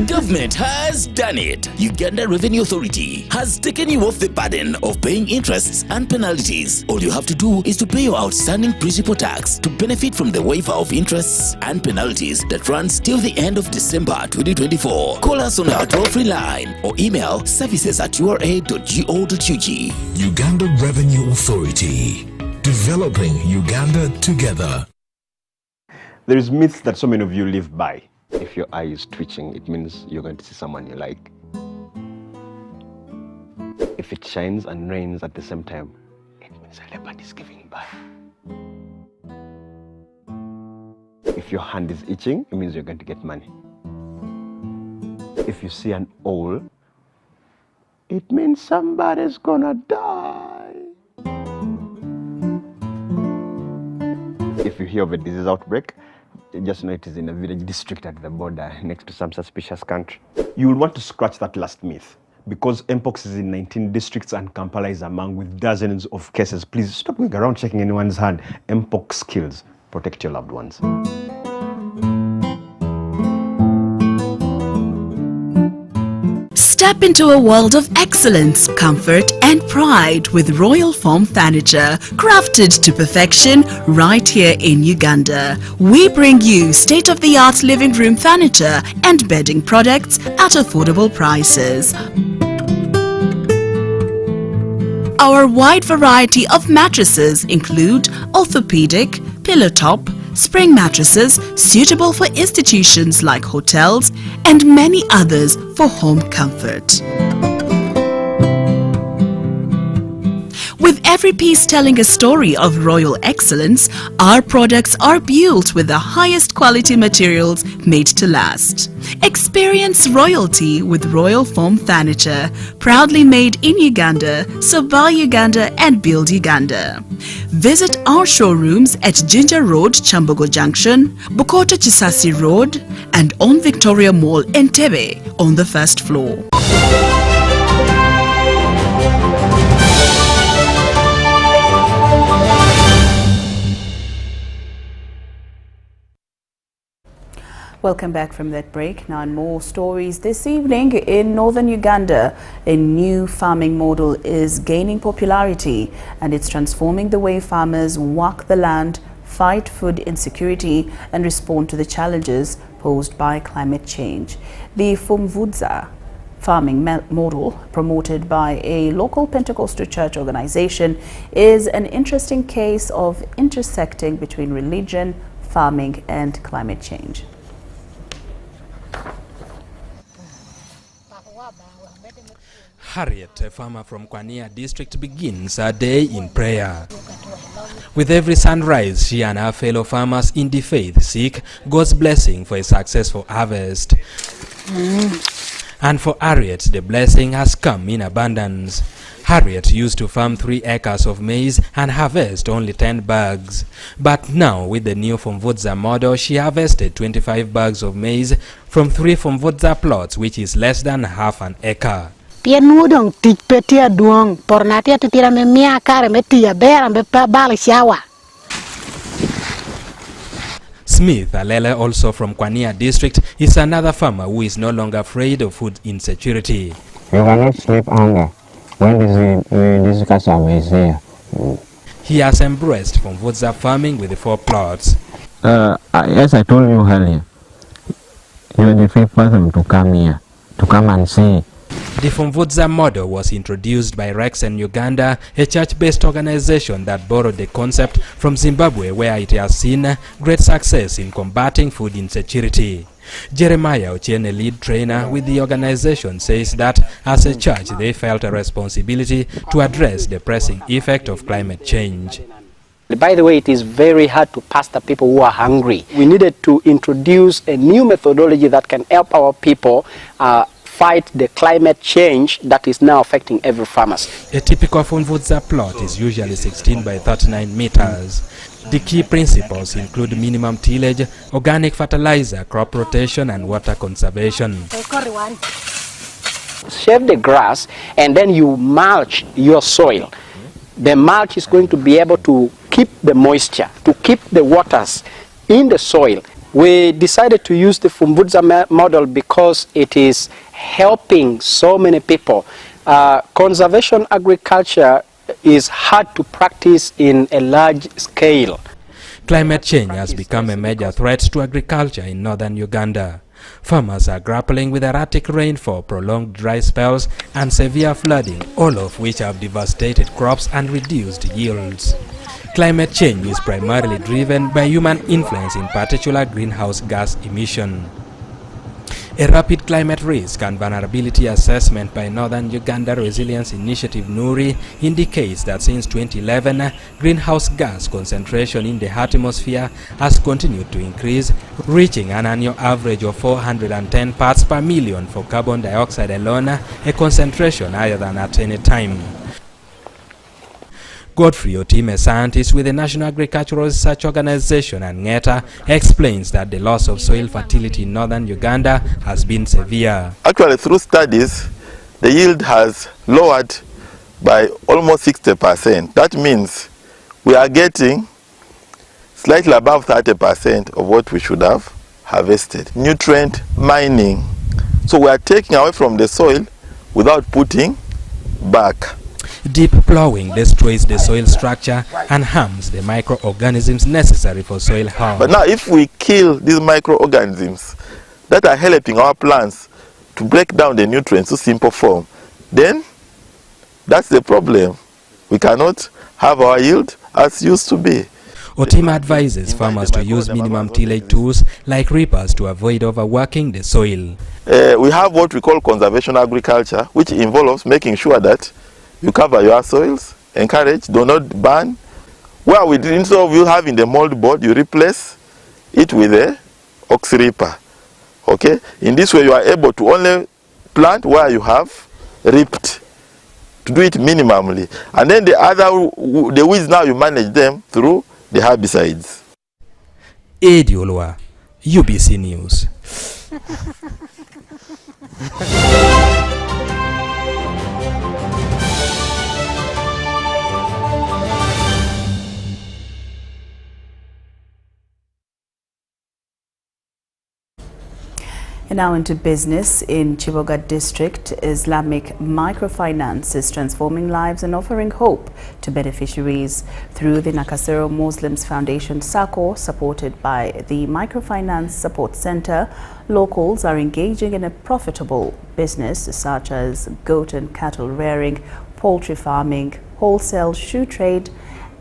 Government has done it. Uganda Revenue Authority has taken you off the burden of paying interests and penalties. All you have to do is to pay your outstanding principal tax to benefit from the waiver of interests and penalties that runs till the end of December 2024. Call us on our toll-free line or email services@ura.go.ug. Uganda Revenue Authority, developing Uganda together. There is myths that so many of you live by. If your eye is twitching, it means you're going to see someone you like. If it shines and rains at the same time, it means a leopard is giving birth. If your hand is itching, it means you're going to get money. If you see an owl, it means somebody's gonna die. If you hear of a disease outbreak, just know it is in a village district at the border next to some suspicious country. You will want to scratch that last myth, because Mpox is in 19 districts and Kampala is among with dozens of cases. Please stop going around checking anyone's hand. Mpox kills. Protect your loved ones. Step into a world of excellence, comfort and pride with Royal Foam Furniture, crafted to perfection right here in Uganda. We bring you state-of-the-art living room furniture and bedding products at affordable prices. Our wide variety of mattresses include orthopedic, pillow top, spring mattresses suitable for institutions like hotels and many others for home comfort. With every piece telling a story of royal excellence, our products are built with the highest quality materials made to last. Experience royalty with Royal Foam Furniture, proudly made in Uganda, so buy Uganda and build Uganda. Visit our showrooms at Ginger Road, Chambogo Junction, Bukoto Chisasi Road, and on Victoria Mall, Entebbe, on the first floor. Welcome back from that break. Now, more stories this evening. In northern Uganda, a new farming model is gaining popularity, and it's transforming the way farmers work the land, fight food insecurity, and respond to the challenges posed by climate change. The Fumvudza farming model, promoted by a local Pentecostal church organization, is an interesting case of intersecting between religion, farming, and climate change. Harriet, a farmer from Kwania district, begins her day in prayer. With every sunrise, she and her fellow farmers in the faith seek God's blessing for a successful harvest. And for Harriet, the blessing has come in abundance. Harriet used to farm 3 acres of maize and harvest only 10 bags. But now, with the new Fumvudza model, she harvested 25 bags of maize from 3 Fumvudza plots, which is less than half an acre. Smith, Alele, also from Kwania district, is another farmer who is no longer afraid of food insecurity. You cannot sleep hunger when this customer is here. He has embraced Fumvudza farming with the 4 plots. Yes, I told you earlier. You are the first person to come here, to come and see. The Fumvudza model was introduced by Rex in Uganda, a church-based organization that borrowed the concept from Zimbabwe, where it has seen great success in combating food insecurity. Jeremiah Ochiene, lead trainer with the organization, says that as a church they felt a responsibility to address the pressing effect of climate change. By the way, it is very hard to pastor people who are hungry. We needed to introduce a new methodology that can help our people fight the climate change that is now affecting every farmer. A typical Fumvudza plot is usually 16 by 39 meters. The key principles include minimum tillage, organic fertilizer, crop rotation, and water conservation. Shave the grass and then you mulch your soil. The mulch is going to be able to keep the moisture, to keep the waters in the soil. We decided to use the Fumbudza model because it is helping so many people. Conservation agriculture is hard to practice in a large scale. Climate change has become a major threat to agriculture in northern Uganda. Farmers are grappling with erratic rainfall, prolonged dry spells, and severe flooding, all of which have devastated crops and reduced yields. Climate change is primarily driven by human influence, in particular greenhouse gas emission. A rapid climate risk and vulnerability assessment by Northern Uganda Resilience Initiative NURI indicates that since 2011, greenhouse gas concentration in the atmosphere has continued to increase, reaching an annual average of 410 parts per million for carbon dioxide alone, a concentration higher than at any time. Godfrey Otime, scientist with the National Agricultural Research Organization and NETA, explains that the loss of soil fertility in northern Uganda has been severe. Actually, through studies, the yield has lowered by almost 60%. That means we are getting slightly above 30% of what we should have harvested. Nutrient mining. So we are taking away from the soil without putting back. Deep plowing destroys the soil structure and harms the microorganisms necessary for soil health. But now if we kill these microorganisms that are helping our plants to break down the nutrients to simple form, then that's the problem. We cannot have our yield as used to be. Otima advises farmers to use minimum tillage tools like reapers to avoid overworking the soil. We have what we call conservation agriculture, which involves making sure that you cover your soils, encourage, do not burn. Where we did, instead of you having the mold board, you replace it with a ox reaper. Okay? In this way, you are able to only plant where you have reaped, to do it minimally. And then the weeds now you manage them through the herbicides. Edi Olwa, UBC News. And now into business. In Chiboga district, Islamic microfinance is transforming lives and offering hope to beneficiaries through the Nakasero Muslims Foundation SACCO, supported by the Microfinance Support Center. Locals are engaging in a profitable business such as goat and cattle rearing, poultry farming, wholesale shoe trade,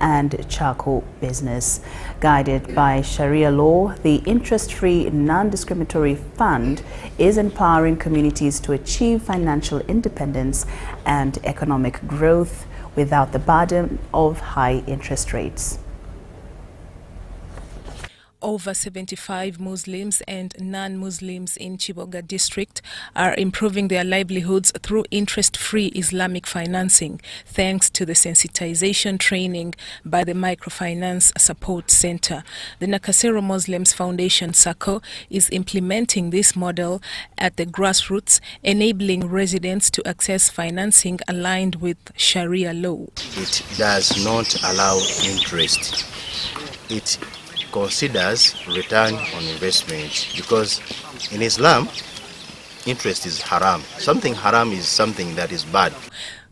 and charcoal business. Guided by Sharia law, the interest-free, non-discriminatory fund is empowering communities to achieve financial independence and economic growth without the burden of high interest rates. Over 75 Muslims and non-Muslims in Chiboga district are improving their livelihoods through interest-free Islamic financing, thanks to the sensitization training by the Microfinance Support Center. The Nakasero Muslims Foundation SACCO is implementing this model at the grassroots, enabling residents to access financing aligned with Sharia law. It does not allow interest. It considers return on investment, because in Islam, interest is haram. Something haram is something that is bad.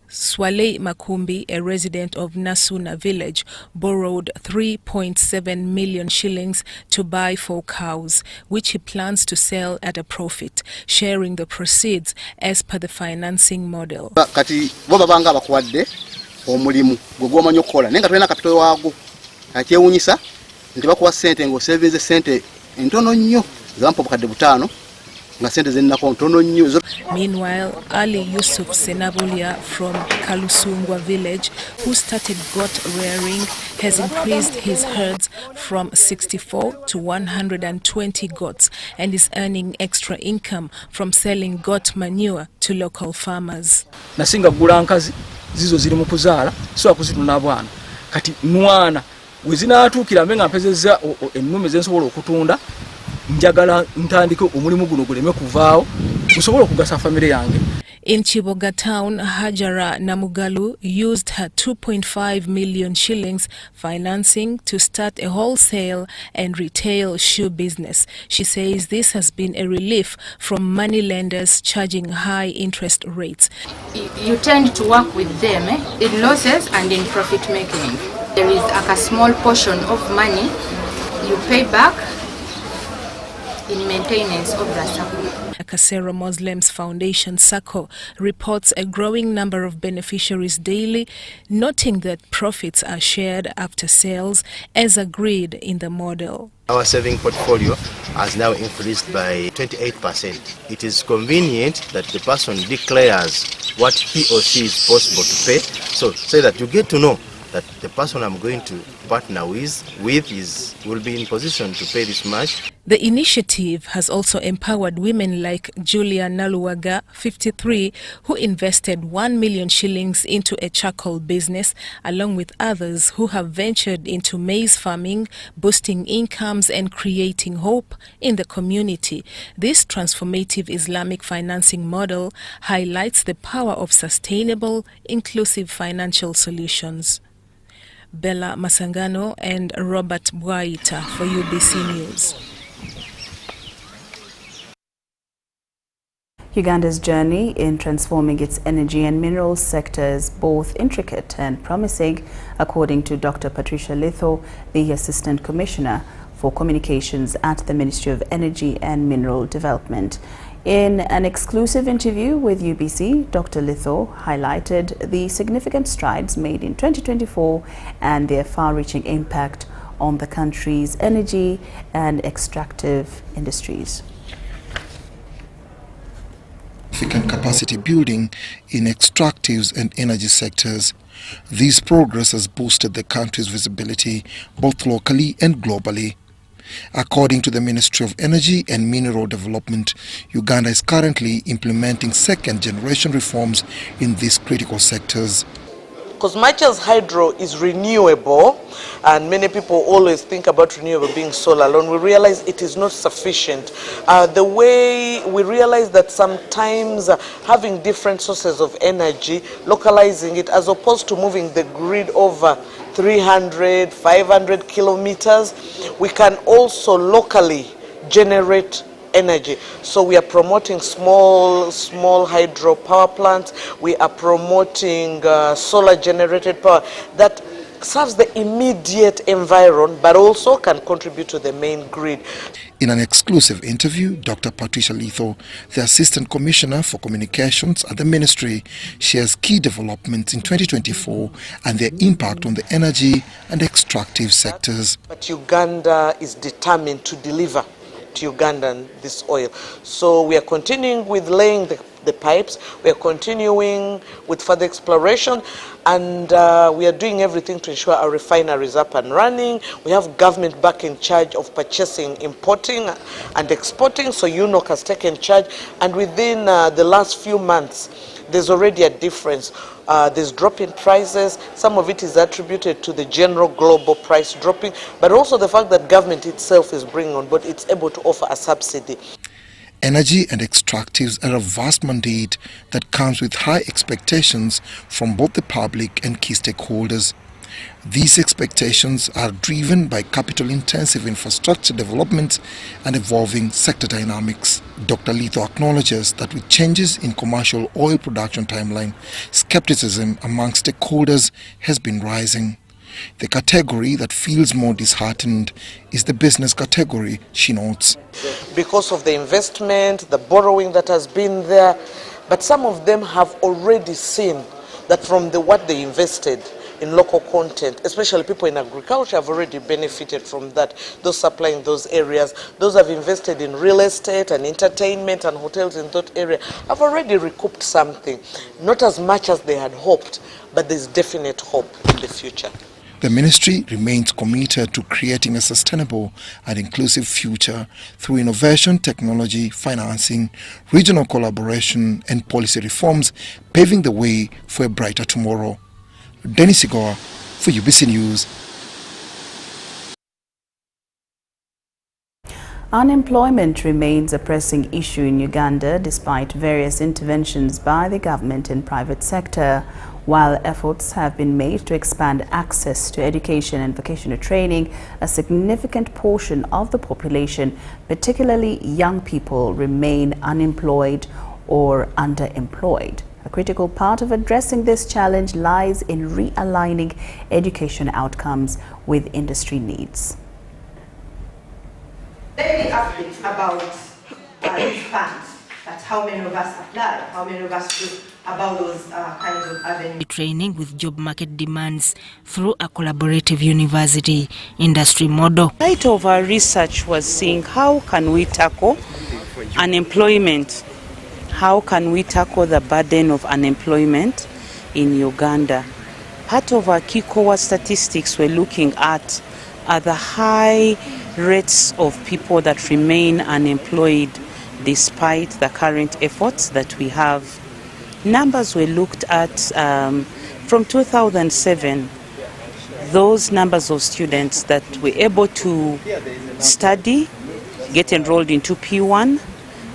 Swalei Makumbi, a resident of Nasuna village, borrowed 3.7 million shillings to buy 4 cows, which he plans to sell at a profit, sharing the proceeds as per the financing model. Kati boba banga bakwadde omulimu gwomanyo kola nenga tulina kapito wago akyewunyisa ntibakuwa sente ngo savings sente entono nnyo zampo bukadde butano nga sente zenako ntono nnyo. Meanwhile, Ali Yusuf Senabulia from Kalusungwa village, who started goat rearing, has increased his herds from 64 to 120 goats and is earning extra income from selling goat manure to local farmers. Nasinga gula nkazi zizo ziri mu kuzaala so akuzituna bwana kati mwana wezinatukira menga mpezeza ennume zensobola okutunda njagala ntandike omulimu guno guleme kuvaawo gusobola okugasa family yange. In Chiboga town, Hajara Namugalu used her 2.5 million shillings financing to start a wholesale and retail shoe business. She says this has been a relief from money lenders charging high interest rates. You tend to work with them in losses and in profit making. There is a small portion of money you pay back in maintenance of the circle. Kasera Muslims Foundation SACCO reports a growing number of beneficiaries daily, noting that profits are shared after sales as agreed in the model. Our saving portfolio has now increased by 28%. It is convenient that the person declares what he or she is possible to pay, so that you get to know that the person I'm going to partner with will be in position to pay this much. The initiative has also empowered women like Julia Naluwaga, 53, who invested 1 million shillings into a charcoal business, along with others who have ventured into maize farming, boosting incomes and creating hope in the community. This transformative Islamic financing model highlights the power of sustainable, inclusive financial solutions. Bella Masangano and Robert Bwaita for UBC News. Uganda's journey in transforming its energy and minerals sector is both intricate and promising, according to Dr. Patricia Litho, the Assistant Commissioner for Communications at the Ministry of Energy and Mineral Development. In an exclusive interview with UBC, Dr. Litho highlighted the significant strides made in 2024 and their far-reaching impact on the country's energy and extractive industries. Significant capacity building in extractives and energy sectors. This progress has boosted the country's visibility both locally and globally. According to the Ministry of Energy and Mineral Development, Uganda is currently implementing second-generation reforms in these critical sectors. Because much as hydro is renewable, and many people always think about renewable being solar alone, we realize it is not sufficient. The way we realize that sometimes having different sources of energy, localizing it, as opposed to moving the grid over 300, 500 kilometers, we can also locally generate energy. So we are promoting small hydro power plants. We are promoting solar generated power that serves the immediate environment but also can contribute to the main grid. In an exclusive interview, Dr. Patricia Litho, the Assistant Commissioner for Communications at the Ministry, shares key developments in 2024 and their impact on the energy and extractive sectors. But Uganda is determined to deliver to Ugandan this oil. So we are continuing with laying the pipes, we are continuing with further exploration, and we are doing everything to ensure our refinery is up and running. We have government back in charge of purchasing, importing and exporting, so UNOC has taken charge, and within the last few months there's already a difference. There's drop in prices. Some of it is attributed to the general global price dropping, but also the fact that government itself is bringing on board, it's able to offer a subsidy. Energy and extractives are a vast mandate that comes with high expectations from both the public and key stakeholders. These expectations are driven by capital-intensive infrastructure development and evolving sector dynamics. Dr. Litho acknowledges that with changes in commercial oil production timeline, skepticism among stakeholders has been rising. The category that feels more disheartened is the business category, she notes. Because of the investment, the borrowing that has been there, but some of them have already seen that from what they invested in local content, especially people in agriculture, have already benefited from that. Those supplying those areas, those have invested in real estate and entertainment and hotels in that area, have already recouped something. Not as much as they had hoped, but there's definite hope in the future. The ministry remains committed to creating a sustainable and inclusive future through innovation, technology, financing, regional collaboration and policy reforms, paving the way for a brighter tomorrow. Dennis Igor for UBC News. Unemployment remains a pressing issue in Uganda despite various interventions by the government and private sector. While efforts have been made to expand access to education and vocational training, a significant portion of the population, particularly young people, remain unemployed or underemployed. A critical part of addressing this challenge lies in realigning education outcomes with industry needs. Let me update about these funds. That's how many of us apply, how many of us do about those kinds of avenues. Training with job market demands through a collaborative university industry model. Part of our research was seeing how can we tackle unemployment, how can we tackle the burden of unemployment in Uganda. Part of our key cohort statistics we're looking at are the high rates of people that remain unemployed despite the current efforts that we have. Numbers we looked at from 2007, those numbers of students that were able to study, get enrolled into P1,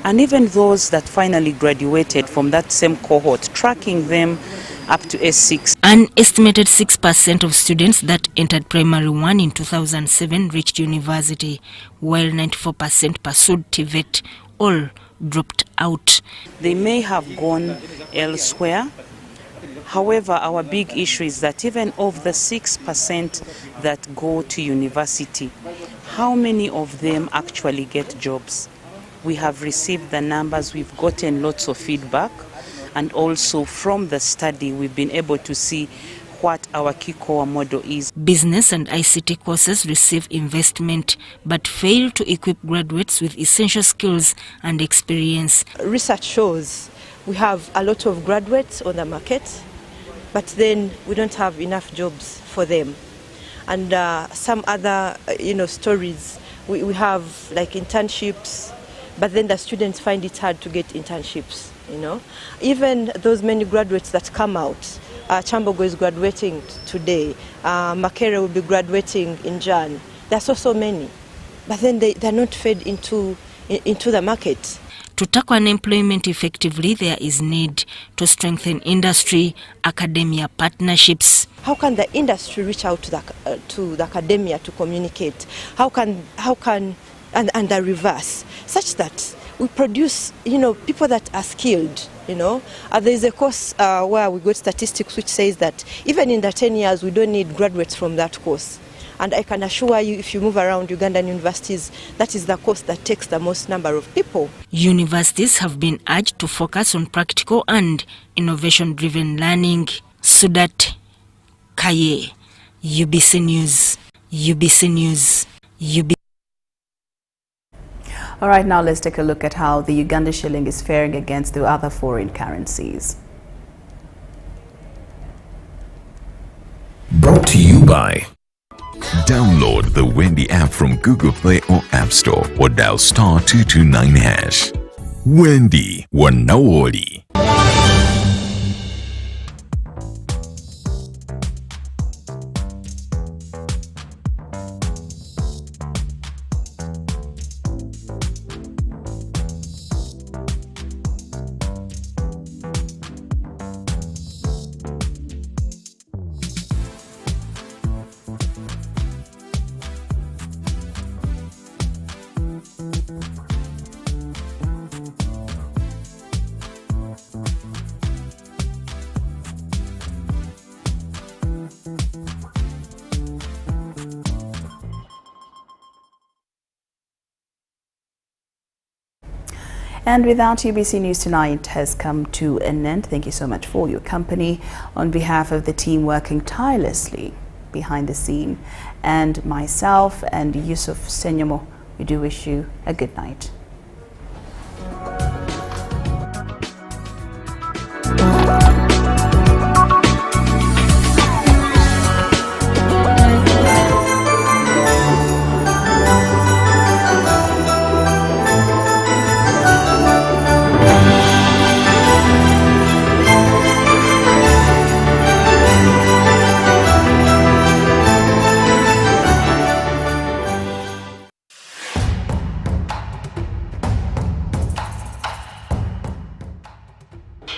and even those that finally graduated from that same cohort, tracking them up to S6. An estimated 6% of students that entered primary 1 in 2007 reached university, while 94% pursued TVET. All dropped out. They may have gone elsewhere. However, our big issue is that even of the 6% that go to university, how many of them actually get jobs? We have received the numbers, we've gotten lots of feedback, and also from the study we've been able to see what our key core model is. Business and ICT courses receive investment but fail to equip graduates with essential skills and experience. Research shows we have a lot of graduates on the market, but then we don't have enough jobs for them. And some other stories, we have like internships, but then the students find it hard to get internships. Even those many graduates that come out, Chambogo is graduating today, Makere will be graduating in Jan. There's so many, but then they're not fed into the market. To tackle unemployment effectively, there is need to strengthen industry, academia partnerships. How can the industry reach out to the academia to communicate? How can and the reverse, such that we produce people that are skilled. There is a course where we got statistics which says that even in the 10 years we don't need graduates from that course. And I can assure you, if you move around Ugandan universities, that is the course that takes the most number of people. Universities have been urged to focus on practical and innovation-driven learning. Sudat Kaye, UBC News, UBC News, UBC. All right, now let's take a look at how the Uganda shilling is faring against the other foreign currencies. Brought to you by... Download the Wendy app from Google Play or App Store or dial *229#. Wendy Wanawoli. And with that, UBC News Tonight has come to an end. Thank you so much for your company. On behalf of the team working tirelessly behind the scene, and myself and Yusuf Senyomo, we do wish you a good night.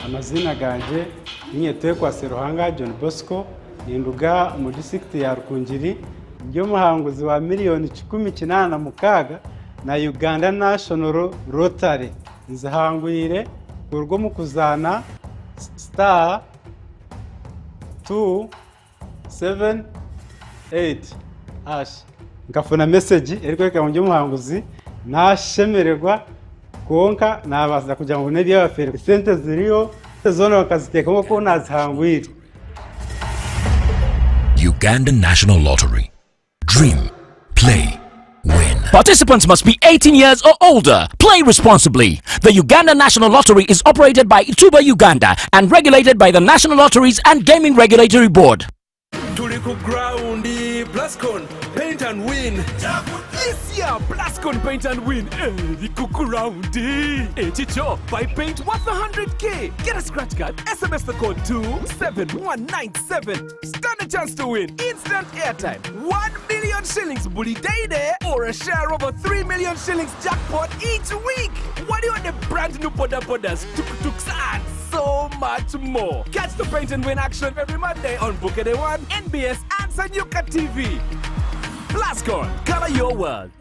amazina ganje Niyetekwa Seruhanga John Bosco ninduga mu district ya Rukungiri ndio muhanguzi wa miliyoni 18 na Uganda National Rotary nzahangwire urwo mu kuzana star 278 hash ngafuna message eriko reka ndio muhanguzi nashemererwa konka nabaza kugira ngo nebya bafere sente ziriyo zone bakaziteka ko nazihangwire. Uganda National Lottery. Dream, play, win. Participants must be 18 years or older. Play responsibly. The Uganda National Lottery is operated by Ituba Uganda and regulated by the National Lotteries and Gaming Regulatory Board. Tuliko groundi, Plascon, paint and win. This year, Plascon paint and win. Tuliko groundi. Chicho, buy paint worth 100K. Get a scratch card. SMS the code 27197. Stand a chance to win instant airtime, 1 million shillings bully day there, or a share of a 3 million shillings jackpot each week. What do you want the brand new podas, tuk-tuks and so much more? Catch the paint and win action every Monday on Bukede One, NBS and Sanyuka TV. Plascon, color your world.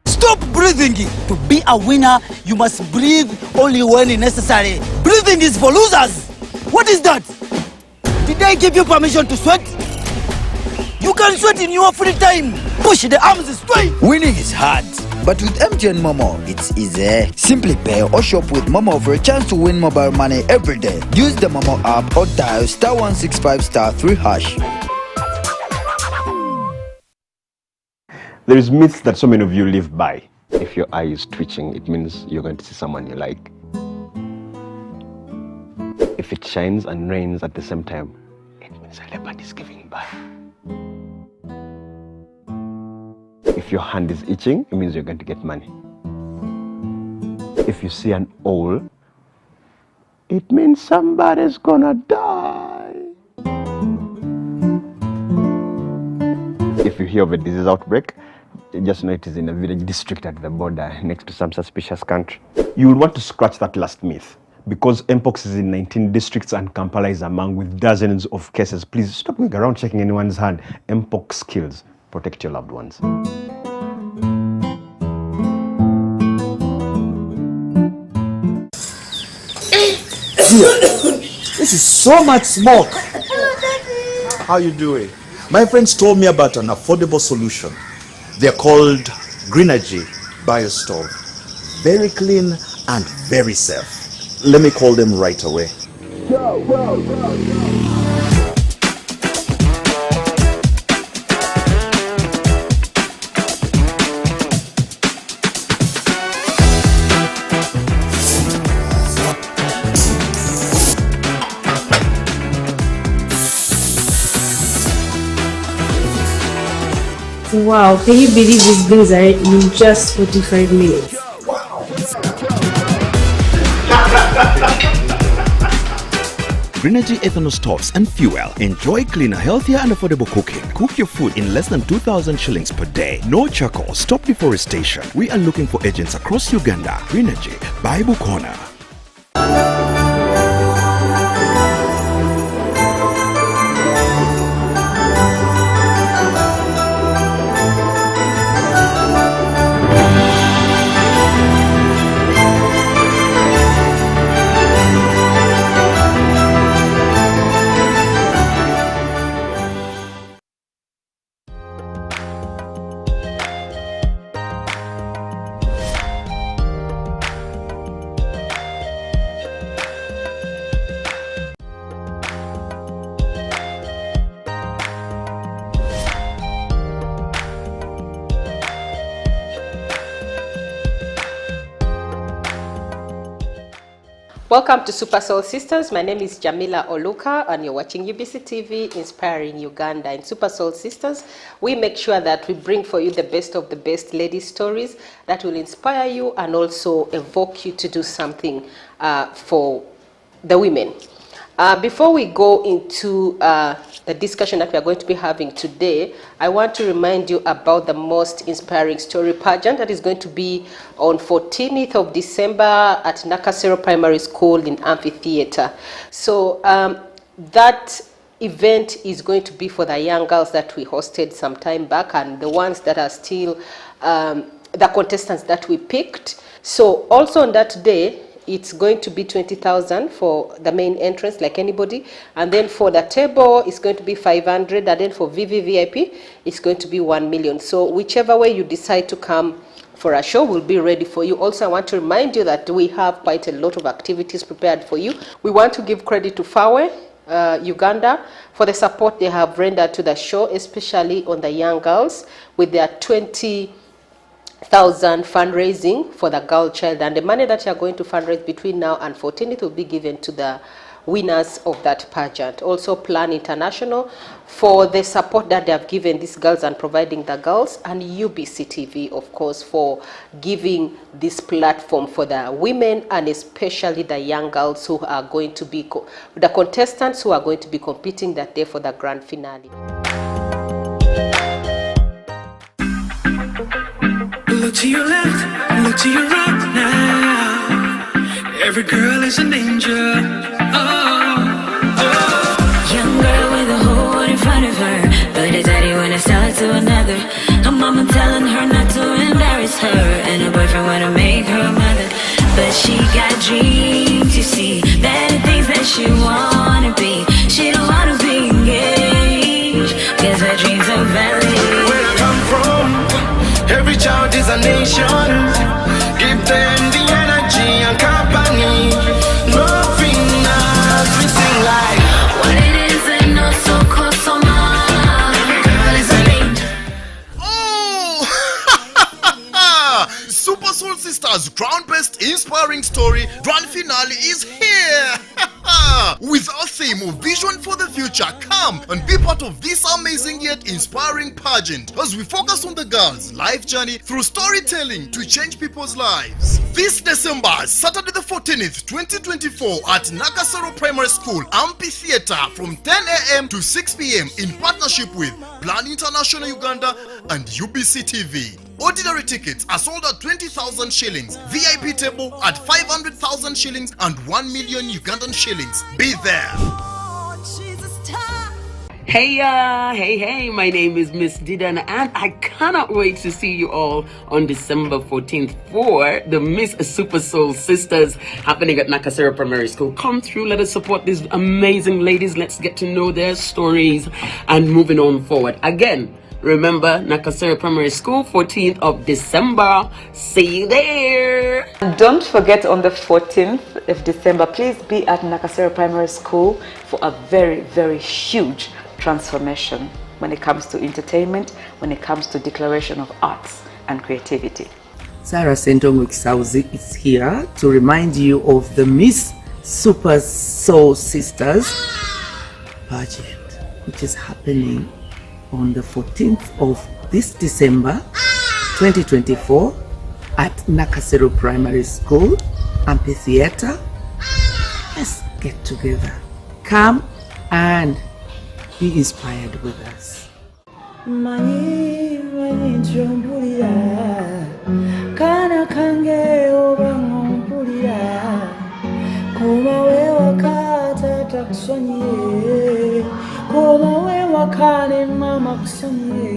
Stop breathing. To be a winner, you must breathe only when necessary. Breathing is for losers. What is that? Did I give you permission to sweat? You can sweat in your free time. Push the arms straight. Winning is hard, but with MTN Momo, it's easy. Simply pay or shop with Momo for a chance to win mobile money every day. Use the Momo app or dial *165*3 hash. There is myths that so many of you live by. If your eye is twitching, it means you're going to see someone you like. If it shines and rains at the same time, it means a leopard is giving birth. If your hand is itching, it means you're going to get money. If you see an owl, it means somebody's gonna die. If you hear of a disease outbreak, just know it is in a village district at the border next to some suspicious country. You will want to scratch that last myth, because Mpox is in 19 districts and Kampala is among with dozens of cases. Please stop going around checking anyone's hand. Mpox kills. Protect your loved ones. This is so much smoke. How you doing? My friends told me about an affordable solution. They're called Greenergy Biostove. Very clean and very safe. Let me call them right away. Wow, can you believe these beans are in just 45 minutes? Greenergy ethanol stoves and fuel. Enjoy cleaner, healthier and affordable cooking. Cook your food in less than 2,000 shillings per day. No charcoal. Stop deforestation. We are looking for agents across Uganda. Greenergy, Bible Corner. Welcome to Super Soul Sisters. My name is Jamila Oluka and you're watching UBC TV, Inspiring Uganda. In Super Soul Sisters, we make sure that we bring for you the best of the best lady stories that will inspire you and also evoke you to do something for the women. Before we go into the discussion that we are going to be having today, I want to remind you about the most inspiring story pageant that is going to be on 14th of December at Nakasero Primary School in Amphitheatre. So that event is going to be for the young girls that we hosted some time back and the ones that are still the contestants that we picked. So also on that day, it's going to be 20,000 for the main entrance, like anybody. And then for the table, it's going to be 500. And then for VVVIP, it's going to be 1 million. So whichever way you decide to come for a show, we'll be ready for you. Also, I want to remind you that we have quite a lot of activities prepared for you. We want to give credit to Fawe, Uganda, for the support they have rendered to the show, especially on the young girls with their 20,000 fundraising for the girl child, and the money that you are going to fundraise between now and 14th will be given to the winners of that pageant. Also Plan International for the support that they have given these girls and providing the girls, and UBC TV, of course, for giving this platform for the women and especially the young girls who are going to be the contestants who are going to be competing that day for the grand finale. Look to your left, look to your right now. Every girl is an angel. Young girl with a whole world in front of her, but her daddy wanna sell it to another. Her mama telling her not to embarrass her, and her boyfriend wanna make her a mother. But she got dreams, you see, better things that she wanna be. She don't wanna be engaged, cause her dreams are valid. Where I come from, every child is a nation. Give them the energy and company. Nothing, everything like what it is and not so close so much. every girl is an angel. Super Soul Sisters ground-based inspiring story grand finale is here. With our theme of Vision for the Future, come and be part of this amazing yet inspiring pageant as we focus on the girls' life journey through storytelling to change people's lives. This December, Saturday the 14th, 2024 at Nakasero Primary School Amphitheatre from 10 a.m. to 6 p.m. in partnership with Plan International Uganda and UBC TV. Ordinary tickets are sold at 20,000 shillings, VIP table at 500,000 shillings and 1 million Ugandan shillings. Be there. Hey, my name is Miss Didan and I cannot wait to see you all on December 14th for the Miss Super Soul Sisters happening at Nakasero Primary School. Come through, let us support these amazing ladies. Let's get to know their stories and moving on forward. Again, remember, Nakasero Primary School, 14th of December. See you there. And don't forget, on the 14th of December, please be at Nakasero Primary School for a very, very huge transformation when it comes to entertainment, when it comes to declaration of arts and creativity. Sarah Sentongo Kisauzi is here to remind you of the Miss Super Soul Sisters pageant, which is happening on the 14th of this December 2024 at Nakasero Primary School Amphitheatre. Let's get together. Come and be inspired with us. Kana kange obangompulira koma we wakata takusonye koma we wakane mama kusonye.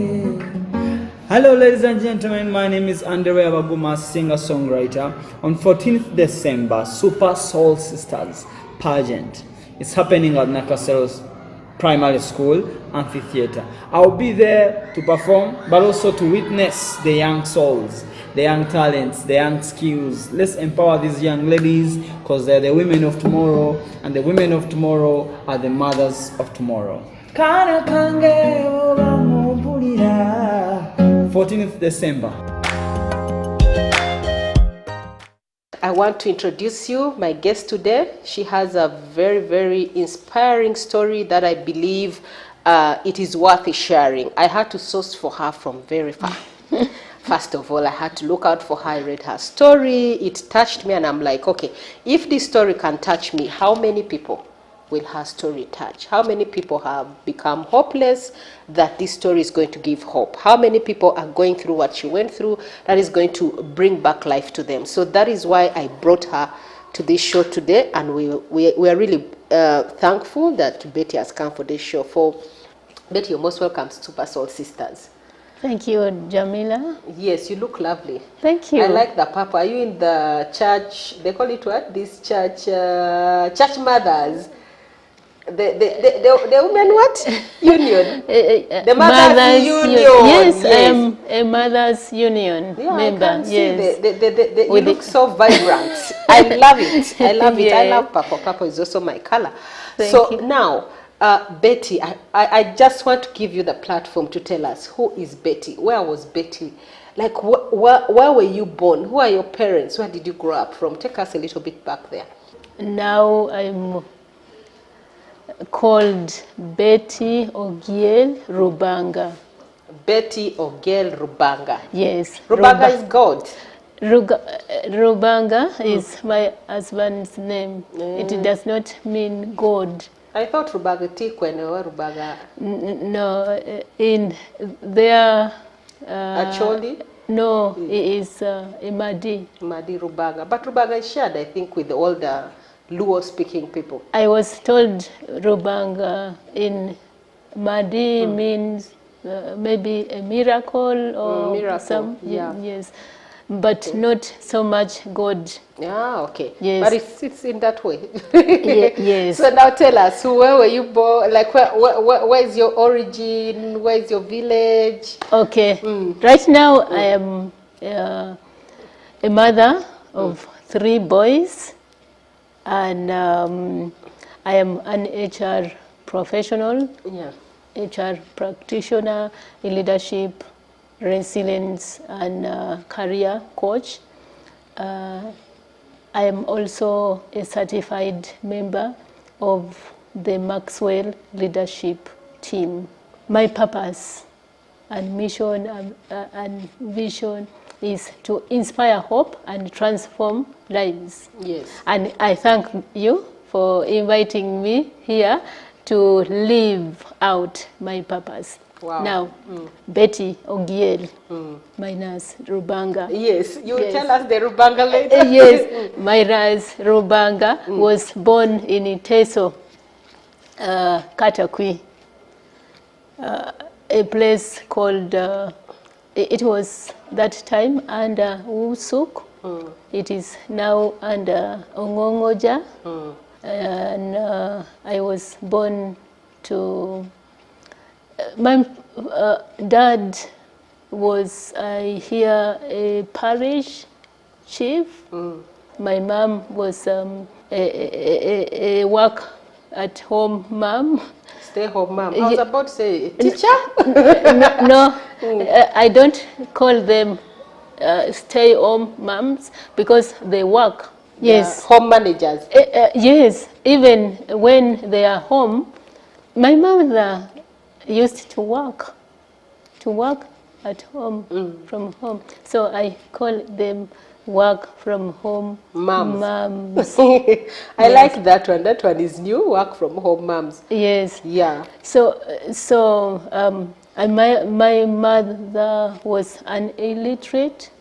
Hello ladies and gentlemen, my name is Andrea Baguma, singer-songwriter. On 14th December, Super Soul Sisters pageant is happening at Nakasero's Primary School Amphitheatre. I'll be there to perform, but also to witness the young souls, the young talents, the young skills. Let's empower these young ladies because they're the women of tomorrow, and the women of tomorrow are the mothers of tomorrow. 14th December. I want to introduce you my guest today. She has a very, very inspiring story that I believe it is worth sharing. I had to source for her from very far. First of all, I had to look out for her. I read her story. It touched me, and I'm like, okay, if this story can touch me, how many people will her story touch? How many people have become hopeless that this story is going to give hope? How many people are going through what she went through that is going to bring back life to them? So that is why I brought her to this show today, and we are really thankful that Betty has come for this show. For Betty, you're most welcome to Super Soul Sisters. Thank you, Jamila. Yes, you look lovely. Thank you. I like the purple. Are you in the church? They call it what? This church, church mothers. The women what? Union. The mothers union. Yes, I am a mothers union member. I can yes. see you look so vibrant. I love it. I love it. I love purple. Purple is also my color. Thank you. Now, Betty, I just want to give you the platform to tell us, who is Betty? Where was Betty? Like, where were you born? Who are your parents? Where did you grow up from? Take us a little bit back there. Now I'm called Betty Ogiel Rubanga. Betty Ogiel Rubanga. Yes. Rubanga is God. Rubanga is my husband's name. It does not mean God. I thought Rubanga Tikwen or Rubanga. No, in their Acholi? No, it is Imadi. Imadi Rubanga. But Rubanga is shared, I think, with all the Luo speaking people. I was told Rubanga in Madi means maybe a miracle or some. Yes. But not so much God. Yeah, okay. Yes. But it's in that way. Yes. So now tell us, where were you born? Like, where is your origin? Where is your village? Okay. Right now, I am a mother of 3 boys, and I am an HR professional, HR practitioner in leadership, resilience, and career coach. I am also a certified member of the Maxwell Leadership Team. My purpose and mission and vision is to inspire hope and transform lives. Yes. And I thank you for inviting me here to live out my purpose. Wow. Now, Betty Ogiel, minus Rubanga. Yes, you will tell us the Rubanga later. Yes, minus Rubanga was born in Teso, Katakwi, a place called, it was that time under Usuk. It is now under Ongongoja. And I was born to, my dad was, I hear, a parish chief. My mom was a work at home mom. Stay home mom. I was about to say, teacher? No, I don't call them stay home moms because they work. Yes. Home managers. Yes, even when they are home, my mother used to work at home, from home. So I call them work from home moms. I like that one. That one is new, work from home moms. Yes. Yeah. So my mother was an illiterate,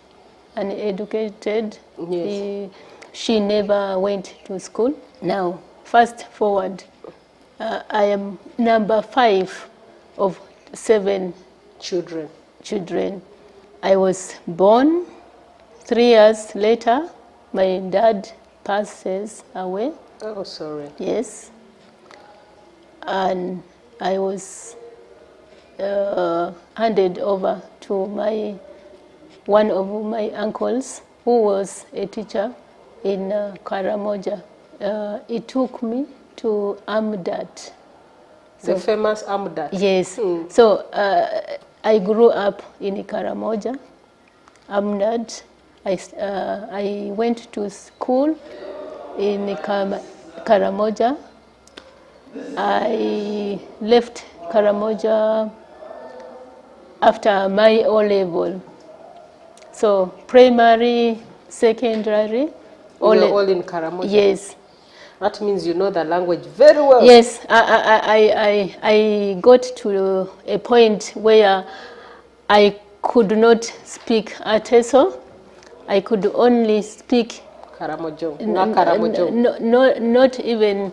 uneducated. Yes. She never went to school. Now, fast forward, I am number 5 of 7 children. I was born. 3 years later, my dad passes away. Oh, sorry. Yes. And I was handed over to one of my uncles, who was a teacher in Karamoja. It took me to Amdat. The famous Amdat. Yes. So I grew up in Karamoja, Amdat. I went to school in Karamoja. I left Karamoja after my O-level. So primary, secondary. All in Karamoja? Yes. That means you know the language very well. Yes, I got to a point where I could not speak Ateso. I could only speak Karamojong. Not even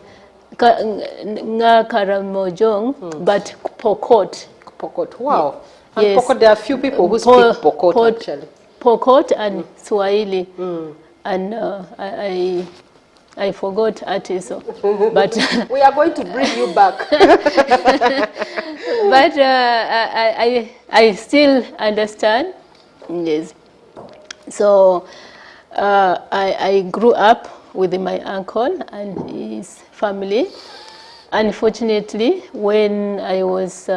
Nga Karamojong, but Pokot. Pokot, wow. And Yes. Pokot, there are few people who speak Pokot actually. Pokot and Swahili. And I forgot Ateso. But we are going to bring you back. But I still understand. Yes. So I grew up with my uncle and his family. Unfortunately, when I was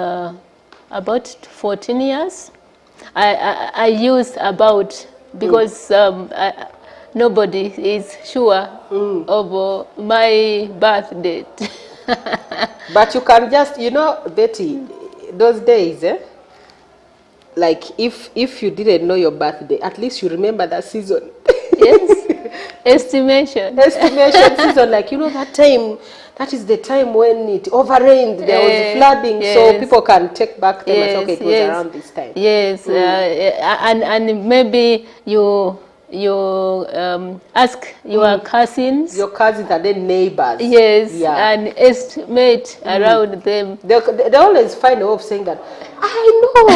about 14 years, I used about, because nobody is sure of my birth date. But you can just, you know, Betty, those days, like if you didn't know your birthday, at least you remember that season. Yes. Estimation season, like, you know, that time, that is the time when it overrained, there was flooding, so people can take back them and say, okay, it was around this time. Yes, and maybe you ask your cousins. Your cousins are then neighbors. Yes, and estimate around them. They always find a way of saying that, I know